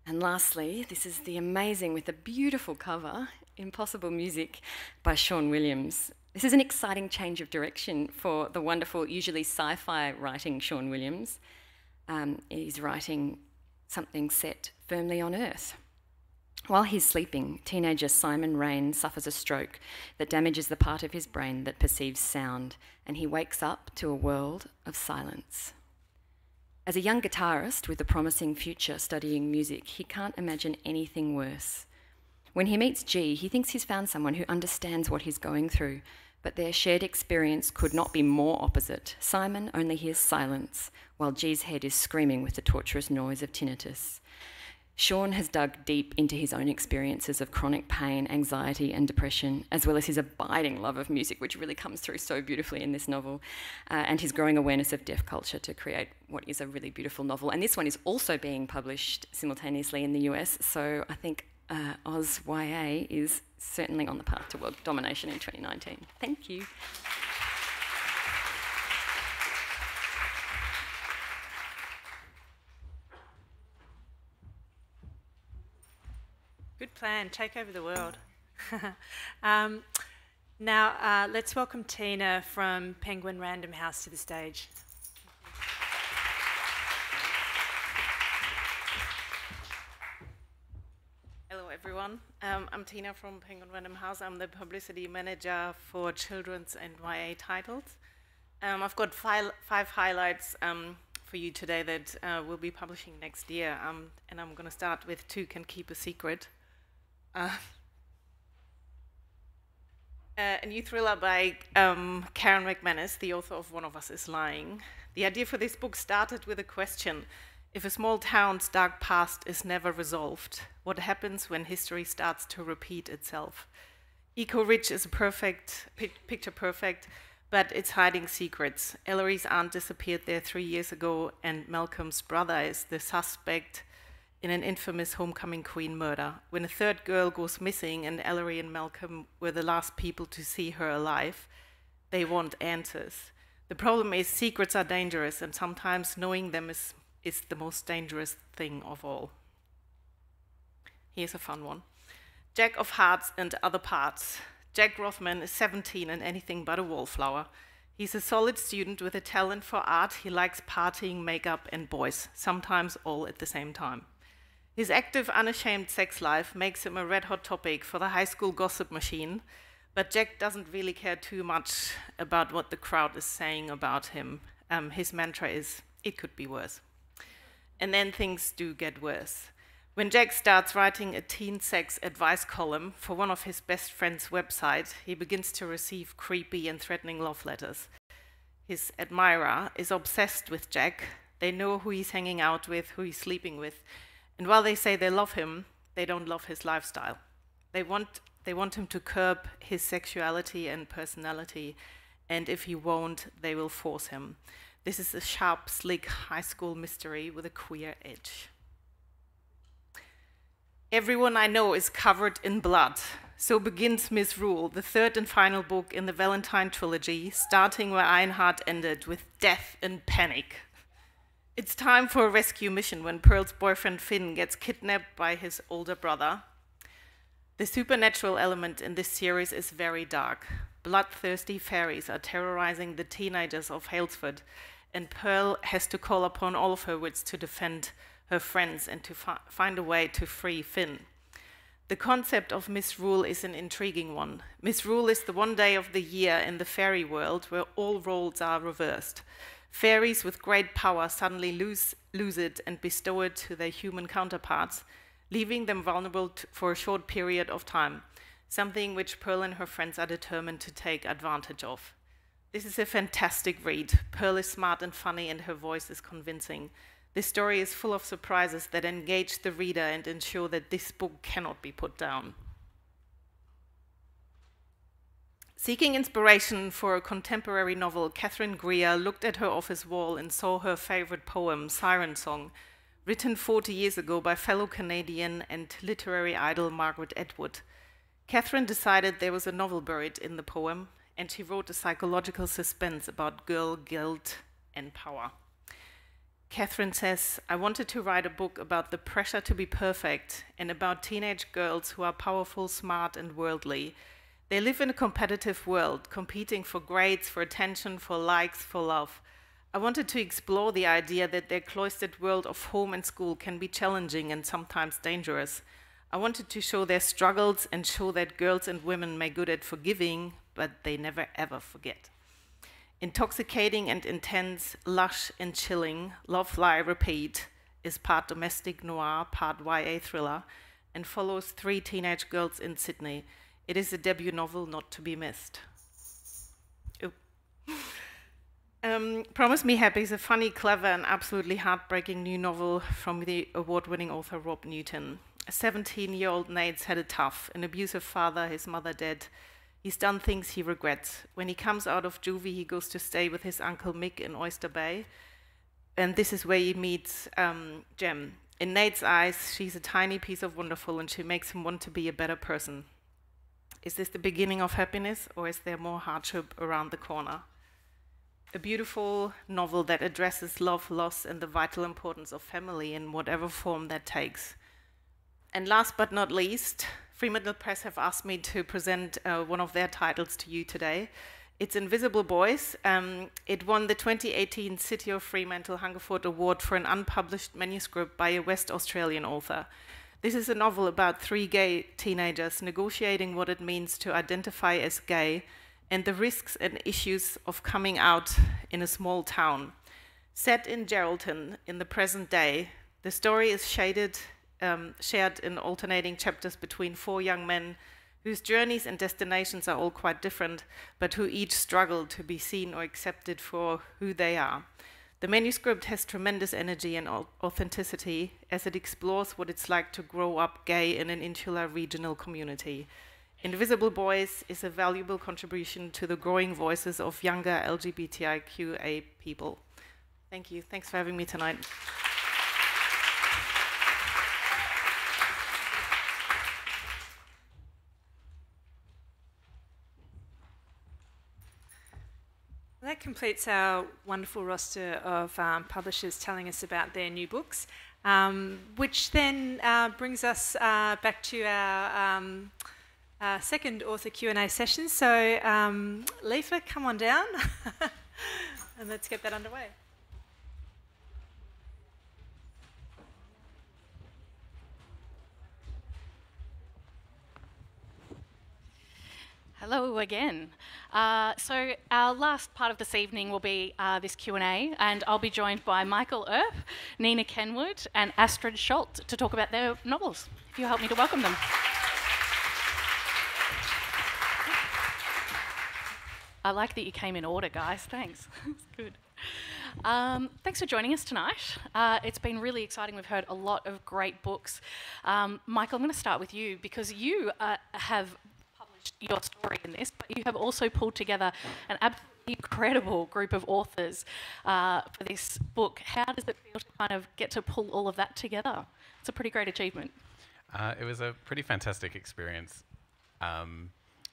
And lastly, this is the amazing, with a beautiful cover, Impossible Music by Sean Williams. This is an exciting change of direction for the wonderful, usually sci-fi writing Sean Williams. He's writing something set firmly on Earth. While he's sleeping, teenager Simon Rain suffers a stroke that damages the part of his brain that perceives sound, and he wakes up to a world of silence. As a young guitarist with a promising future studying music, he can't imagine anything worse. When he meets G, he thinks he's found someone who understands what he's going through, but their shared experience could not be more opposite. Simon only hears silence, while G's head is screaming with the torturous noise of tinnitus. Sean has dug deep into his own experiences of chronic pain, anxiety and depression, as well as his abiding love of music, which really comes through so beautifully in this novel, and his growing awareness of deaf culture to create what is a really beautiful novel. And this one is also being published simultaneously in the US, so I think Oz YA is certainly on the path to world domination in 2019. Thank you. Good plan, take over the world. Now, let's welcome Tina from Penguin Random House to the stage. Hello everyone, I'm Tina from Penguin Random House. I'm the publicity manager for children's and YA titles. I've got five highlights for you today that we'll be publishing next year, and I'm going to start with Two Can Keep a Secret. A new thriller by Karen McManus, the author of One of Us is Lying. The idea for this book started with a question: if a small town's dark past is never resolved, what happens when history starts to repeat itself? Eco Ridge is picture perfect, but it's hiding secrets. Ellery's aunt disappeared there 3 years ago, and Malcolm's brother is the suspect in an infamous homecoming queen murder. When a third girl goes missing and Ellery and Malcolm were the last people to see her alive, they want answers. The problem is secrets are dangerous, and sometimes knowing them is the most dangerous thing of all. Here's a fun one. Jack of Hearts and Other Parts. Jack Rothman is 17 and anything but a wallflower. He's a solid student with a talent for art. He likes partying, makeup, and boys, sometimes all at the same time. His active, unashamed sex life makes him a red-hot topic for the high school gossip machine, but Jack doesn't really care too much about what the crowd is saying about him. His mantra is, "It could be worse." And then things do get worse. When Jack starts writing a teen sex advice column for one of his best friend's websites, he begins to receive creepy and threatening love letters. His admirer is obsessed with Jack. They know who he's hanging out with, who he's sleeping with, and while they say they love him, they don't love his lifestyle. They want him to curb his sexuality and personality, and if he won't, they will force him. This is a sharp, slick high school mystery with a queer edge. Everyone I Know is Covered in Blood. So begins Miss Rule, the third and final book in the Valentine trilogy, starting where Ironheart ended, with death and panic. It's time for a rescue mission when Pearl's boyfriend Finn gets kidnapped by his older brother. The supernatural element in this series is very dark. Bloodthirsty fairies are terrorizing the teenagers of Halesford, and Pearl has to call upon all of her wits to defend her friends and to find a way to free Finn. The concept of Miss Rule is an intriguing one. Miss Rule is the one day of the year in the fairy world where all roles are reversed. Fairies with great power suddenly lose it and bestow it to their human counterparts, leaving them vulnerable for a short period of time, something which Pearl and her friends are determined to take advantage of. This is a fantastic read. Pearl is smart and funny, and her voice is convincing. This story is full of surprises that engage the reader and ensure that this book cannot be put down. Seeking inspiration for a contemporary novel, Catherine Greer looked at her office wall and saw her favorite poem, Siren Song, written 40 years ago by fellow Canadian and literary idol Margaret Atwood. Catherine decided there was a novel buried in the poem, and she wrote a psychological suspense about girl guilt and power. Catherine says, "I wanted to write a book about the pressure to be perfect and about teenage girls who are powerful, smart, and worldly. They live in a competitive world, competing for grades, for attention, for likes, for love. I wanted to explore the idea that their cloistered world of home and school can be challenging and sometimes dangerous. I wanted to show their struggles and show that girls and women may be good at forgiving, but they never ever forget. Intoxicating and intense, lush and chilling, Love, Lie, Repeat is part domestic noir, part YA thriller, and follows 3 teenage girls in Sydney. It is a debut novel not to be missed." Promise Me Happy is a funny, clever, and absolutely heartbreaking new novel from the award-winning author Rob Newton. A 17-year-old Nate's had it tough. An abusive father, his mother dead. He's done things he regrets. When he comes out of juvie, he goes to stay with his uncle Mick in Oyster Bay. And this is where he meets Jem. In Nate's eyes, she's a tiny piece of wonderful, and she makes him want to be a better person. Is this the beginning of happiness, or is there more hardship around the corner? A beautiful novel that addresses love, loss, and the vital importance of family in whatever form that takes. And last but not least, Fremantle Press have asked me to present one of their titles to you today. It's Invisible Boys. It won the 2018 City of Fremantle Hungerford Award for an unpublished manuscript by a West Australian author. This is a novel about 3 gay teenagers negotiating what it means to identify as gay and the risks and issues of coming out in a small town. Set in Geraldton in the present day, the story is shared in alternating chapters between 4 young men whose journeys and destinations are all quite different, but who each struggle to be seen or accepted for who they are. The manuscript has tremendous energy and authenticity as it explores what it's like to grow up gay in an insular regional community. Invisible Boys is a valuable contribution to the growing voices of younger LGBTIQA people. Thank you. Thanks for having me tonight. That completes our wonderful roster of publishers telling us about their new books, which then brings us back to our second author Q&A session. So, Leifa, come on down and let's get that underway. Hello again. So our last part of this evening will be this Q&A, and I'll be joined by Michael Earp, Nina Kenwood, and Astrid Schultz to talk about their novels. If you help me to welcome them. I like that you came in order, guys. Thanks. That's good. Thanks for joining us tonight. It's been really exciting. We've heard a lot of great books. Michael, I'm going to start with you because you have your story in this, but you have also pulled together an absolutely incredible group of authors for this book. How does it feel to kind of get to pull all of that together? It's a pretty great achievement. It was a pretty fantastic experience.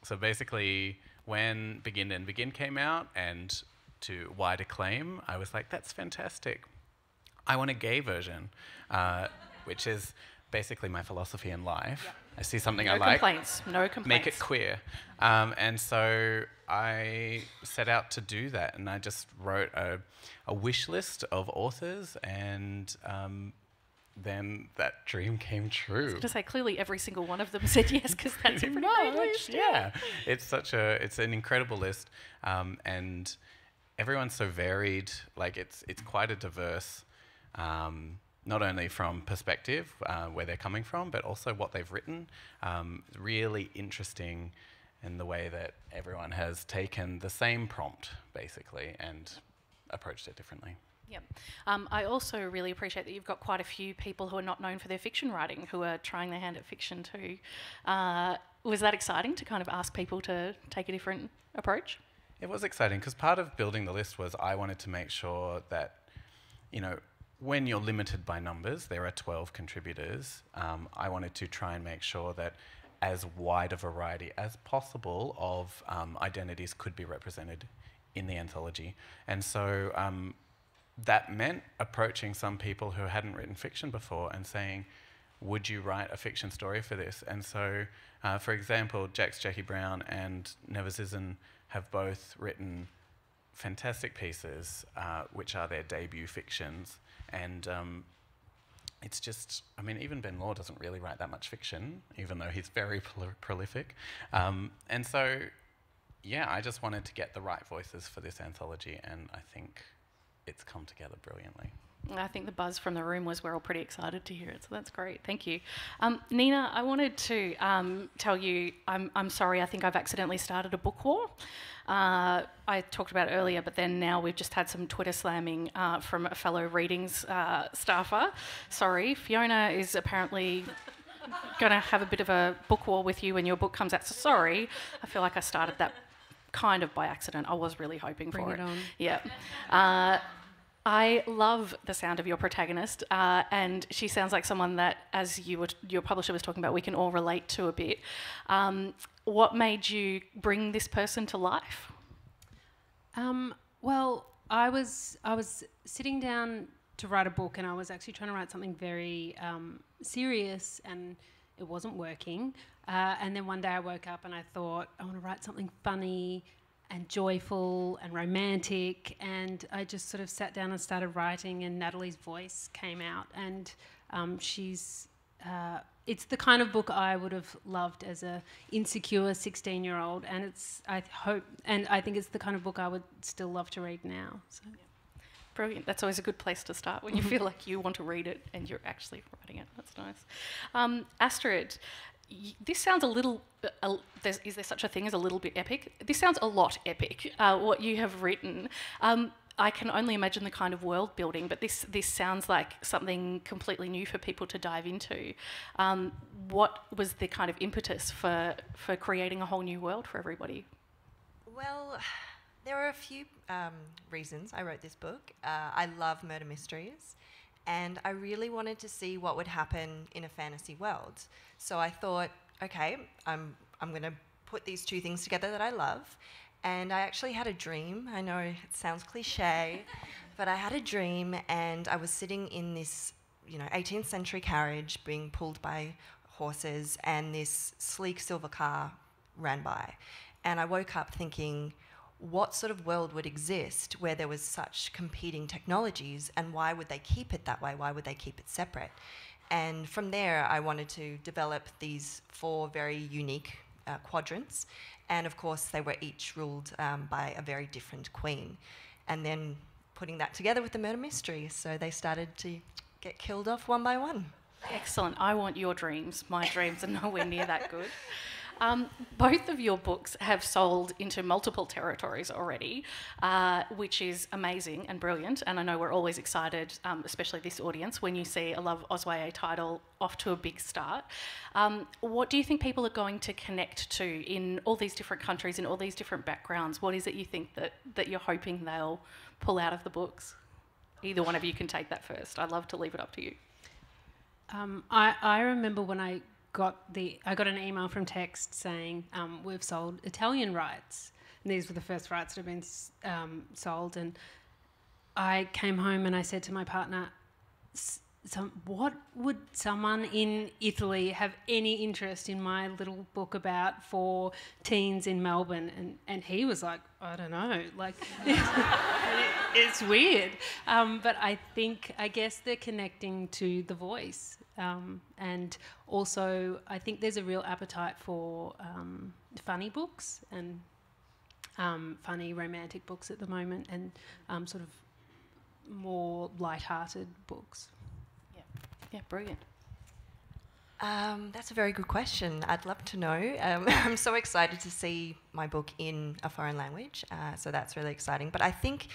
So basically, when Begin and Begin came out and to wide acclaim, I was like, that's fantastic. I want a gay version, which is basically my philosophy in life. Yep. I see something I like. No complaints. Make it queer. And so I set out to do that, and I just wrote a wish list of authors, and then that dream came true. I was going to say, clearly every single one of them said yes, because that's a pretty great list. Yeah, it's an incredible list, and everyone's so varied. Like it's quite a diverse. Not only from perspective, where they're coming from, but also what they've written. Really interesting in the way that everyone has taken the same prompt, basically, and approached it differently. Yep. I also really appreciate that you've got quite a few people who are not known for their fiction writing who are trying their hand at fiction too. Was that exciting to kind of ask people to take a different approach? It was exciting because part of building the list was I wanted to make sure that, you know, when you're limited by numbers, there are 12 contributors. I wanted to try and make sure that as wide a variety as possible of identities could be represented in the anthology. And so that meant approaching some people who hadn't written fiction before and saying, would you write a fiction story for this? And so, for example, Jackie Brown and Never Zizan have both written fantastic pieces, which are their debut fictions. And it's just, I mean, even Ben Law doesn't really write that much fiction, even though he's very prolific. And so, yeah, I just wanted to get the right voices for this anthology, and I think it's come together brilliantly. I think the buzz from the room was we're all pretty excited to hear it, so that's great. Thank you. Nina, I wanted to tell you I'm sorry, I think I've accidentally started a book war. I talked about it earlier, but then now we've just had some Twitter slamming from a fellow readings staffer. Sorry, Fiona is apparently going to have a bit of a book war with you when your book comes out, so sorry. I feel like I started that kind of by accident. I was really hoping for it. Bring it on. Yeah. I love the sound of your protagonist, and she sounds like someone that, as your publisher was talking about, we can all relate to a bit. What made you bring this person to life? Well, I was sitting down to write a book, and I was actually trying to write something very serious, and it wasn't working. And then one day I woke up and I thought, I want to write something funny and joyful and romantic, and I just sort of sat down and started writing, and Natalie's voice came out, and it's the kind of book I would have loved as a insecure 16-year-old, and I think it's the kind of book I would still love to read now. So. Brilliant. That's always a good place to start, when you feel like you want to read it and you're actually writing it. That's nice. Astrid, this sounds a little... is there such a thing as a little bit epic? This sounds a lot epic, what you have written. I can only imagine the kind of world building, but this sounds like something completely new for people to dive into. What was the kind of impetus for creating a whole new world for everybody? Well, there are a few reasons I wrote this book. I love murder mysteries, and I really wanted to see what would happen in a fantasy world. So I thought, okay, I'm going to put these two things together that I love. And I actually had a dream. I know it sounds cliche, but I had a dream, and I was sitting in this, 18th century carriage being pulled by horses, and this sleek silver car ran by. And I woke up thinking, what sort of world would exist where there was such competing technologies, and why would they keep it that way? Why would they keep it separate? And from there, I wanted to develop these 4 very unique quadrants. And of course, they were each ruled by a very different queen. And then putting that together with the murder mystery, so they started to get killed off one by one. Excellent. I want your dreams. My dreams are nowhere near that good. Both of your books have sold into multiple territories already, which is amazing and brilliant. And I know we're always excited, especially this audience, when you see a Love Osway title off to a big start. What do you think people are going to connect to in all these different countries, in all these different backgrounds? What is it you think that you're hoping they'll pull out of the books? Either one of you can take that first. I'd love to leave it up to you. I remember when I got an email from Text saying we've sold Italian rights, and these were the first rights that had been sold. And I came home and I said to my partner, what would someone in Italy have any interest in my little book about 4 teens in Melbourne? And he was like, I don't know, like it's weird. But I guess they're connecting to the voice. And also I think there's a real appetite for funny books and funny romantic books at the moment, and sort of more light-hearted books. Yeah, brilliant. That's a very good question. I'd love to know. I'm so excited to see my book in a foreign language, so that's really exciting. But I think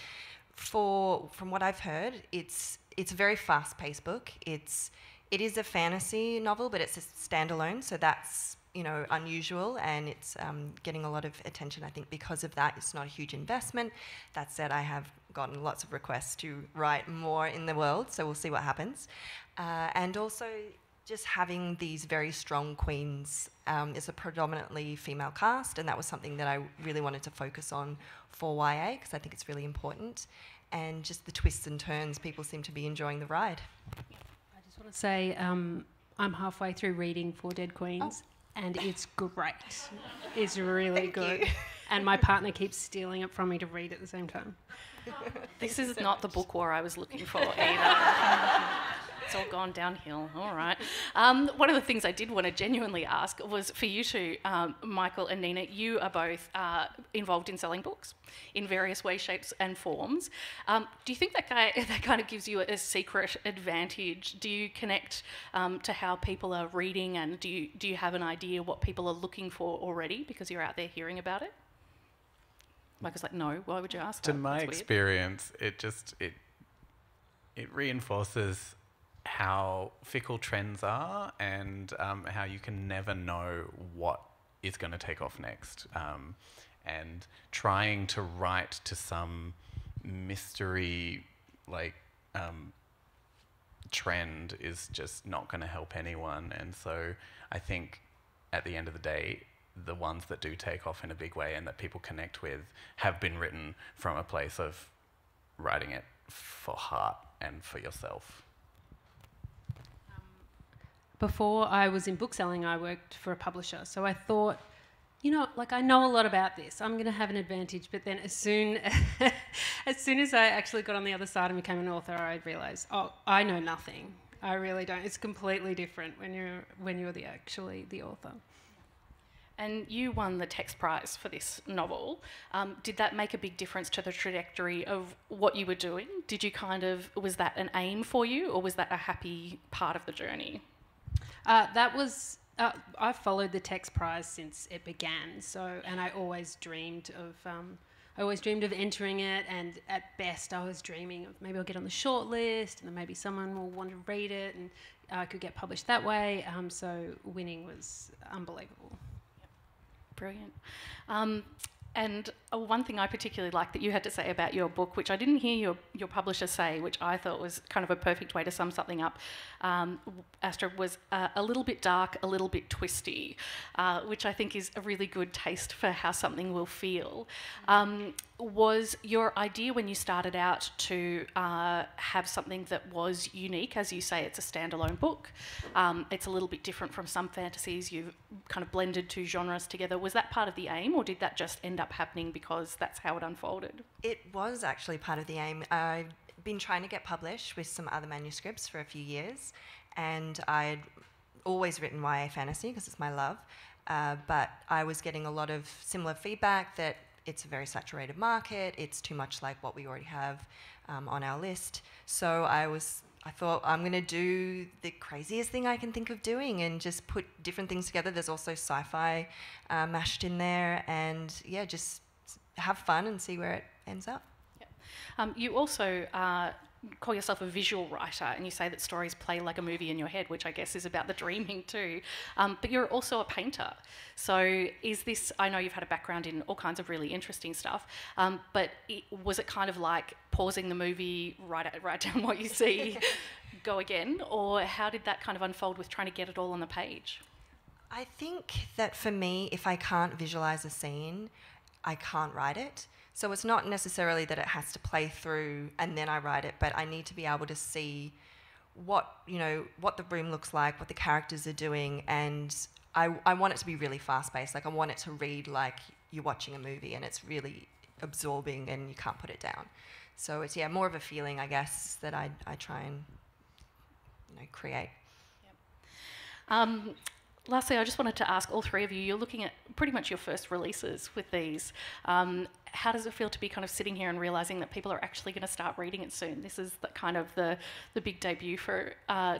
from what I've heard, it's a very fast-paced book. It is a fantasy novel, but it's a standalone, so that's unusual, and it's getting a lot of attention, I think, because of that. It's not a huge investment. That said, I have gotten lots of requests to write more in the world, so we'll see what happens. And also, just having these very strong queens. It's a predominantly female cast, and that was something that I really wanted to focus on for YA, because I think it's really important. And just the twists and turns, people seem to be enjoying the ride. I just want to say I'm halfway through reading 4 Dead Queens, and it's great. It's really good. And my partner keeps stealing it from me to read at the same time. This is not the book war I was looking for either. It's all gone downhill. All right. One of the things I did want to genuinely ask was for you two, Michael and Nina, you are both involved in selling books in various ways, shapes and forms. Do you think that kind of gives you a secret advantage? Do you connect to how people are reading, and do you have an idea what people are looking for already because you're out there hearing about it? Michael's like, no, why would you ask that? To my experience, it reinforces how fickle trends are and how you can never know what is going to take off next. And trying to write to some mystery trend is just not going to help anyone. And so I think at the end of the day, the ones that do take off in a big way and that people connect with have been written from a place of writing it for heart and for yourself. Before I was in bookselling, I worked for a publisher. So I thought, I know a lot about this. I'm going to have an advantage. But then as soon as I actually got on the other side and became an author, I realised, I know nothing. I really don't. It's completely different when you're actually the author. And you won the Text Prize for this novel. Did that make a big difference to the trajectory of what you were doing? Was that an aim for you, or was that a happy part of the journey? I've followed the Text Prize since it began. And I always dreamed of entering it. And at best, I was dreaming of maybe I'll get on the short list, and then maybe someone will want to read it, and I could get published that way. So winning was unbelievable. Brilliant. And one thing I particularly like that you had to say about your book, which I didn't hear your publisher say, which I thought was kind of a perfect way to sum something up, Astra, was a little bit dark, a little bit twisty, which I think is a really good taste for how something will feel. Was your idea when you started out to have something that was unique? As you say, it's a standalone book. It's a little bit different from some fantasies. You've kind of blended two genres together. Was that part of the aim, or did that just end up happening because that's how it unfolded? It was actually part of the aim. I've been trying to get published with some other manuscripts for a few years, and I'd always written YA fantasy because it's my love, but I was getting a lot of similar feedback that it's a very saturated market, it's too much like what we already have on our list. So I thought I'm going to do the craziest thing I can think of doing and just put different things together. There's also sci-fi mashed in there, and yeah, just have fun and see where it ends up. Yep. You also call yourself a visual writer, and you say that stories play like a movie in your head, which I guess is about the dreaming too. But you're also a painter. So is this, I know you've had a background in all kinds of really interesting stuff, but was it kind of like pausing the movie, write down what you see, go again? Or how did that kind of unfold with trying to get it all on the page? I think that for me, if I can't visualise a scene, I can't write it. So it's not necessarily that it has to play through and then I write it, but I need to be able to see what the room looks like, what the characters are doing, and I want it to be really fast-paced. Like I want it to read like you're watching a movie and it's really absorbing and you can't put it down. So it's more of a feeling, I guess, that I try and create. Yep. Lastly, I just wanted to ask all three of you, you're looking at pretty much your first releases with these. How does it feel to be kind of sitting here and realising that people are actually going to start reading it soon? This is the big debut for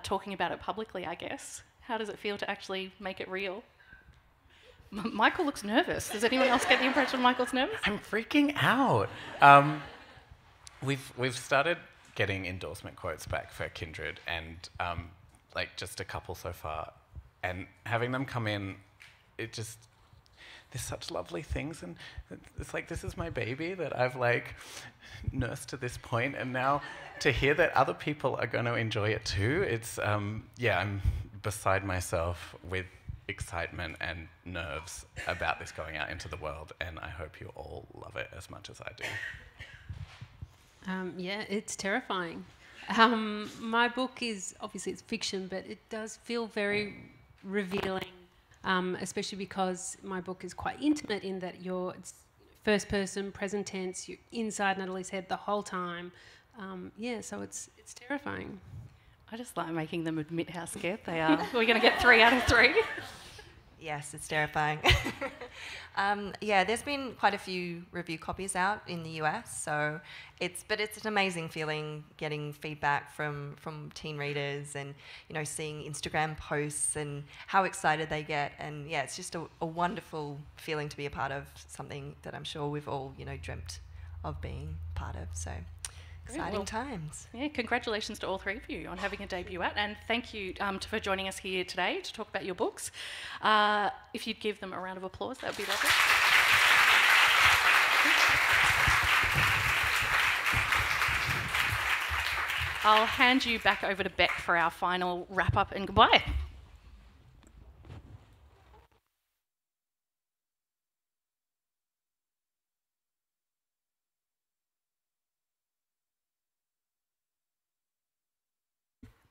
talking about it publicly, I guess. How does it feel to actually make it real? Michael looks nervous. Does anyone else get the impression Michael's nervous? I'm freaking out. We've started getting endorsement quotes back for Kindred, and just a couple so far. And having them come in, there's such lovely things, and it's like, this is my baby that I've nursed to this point, and now to hear that other people are going to enjoy it too, it's, I'm beside myself with excitement and nerves about this going out into the world, and I hope you all love it as much as I do. It's terrifying. My book is, obviously it's fiction, but it does feel very revealing, especially because my book is quite intimate in that it's first person, present tense, you're inside Natalie's head the whole time. So it's terrifying. I just like making them admit how scared they are. We're going to get 3 out of 3. Yes, it's terrifying. Yeah, there's been quite a few review copies out in the US, so it's an amazing feeling getting feedback from teen readers, and seeing Instagram posts and how excited they get, and yeah, it's just a wonderful feeling to be a part of something that I'm sure we've all dreamt of being part of. So. Exciting times. Yeah, congratulations to all 3 of you on having a debut out, and thank you for joining us here today to talk about your books. If you'd give them a round of applause, that would be lovely. I'll hand you back over to Beck for our final wrap-up and goodbye.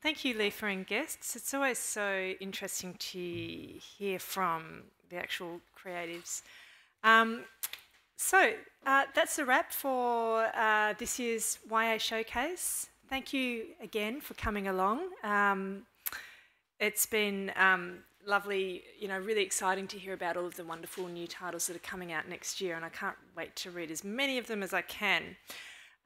Thank you, Leafa and guests. It's always so interesting to hear from the actual creatives. So that's a wrap for this year's YA Showcase. Thank you again for coming along. It's been lovely, really exciting to hear about all of the wonderful new titles that are coming out next year, and I can't wait to read as many of them as I can.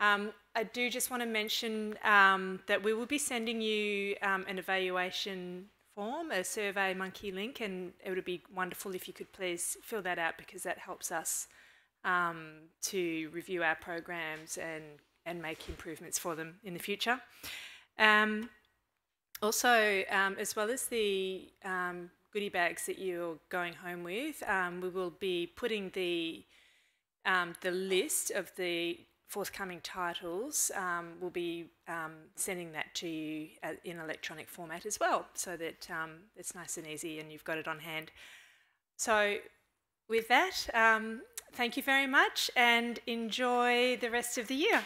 I do just want to mention that we will be sending you an evaluation form, a Survey Monkey link, and it would be wonderful if you could please fill that out, because that helps us to review our programs and make improvements for them in the future. Also, as well as the goodie bags that you're going home with, we will be putting the list of the forthcoming titles. We'll be sending that to you in electronic format as well, so that it's nice and easy and you've got it on hand. So with that, thank you very much and enjoy the rest of the year.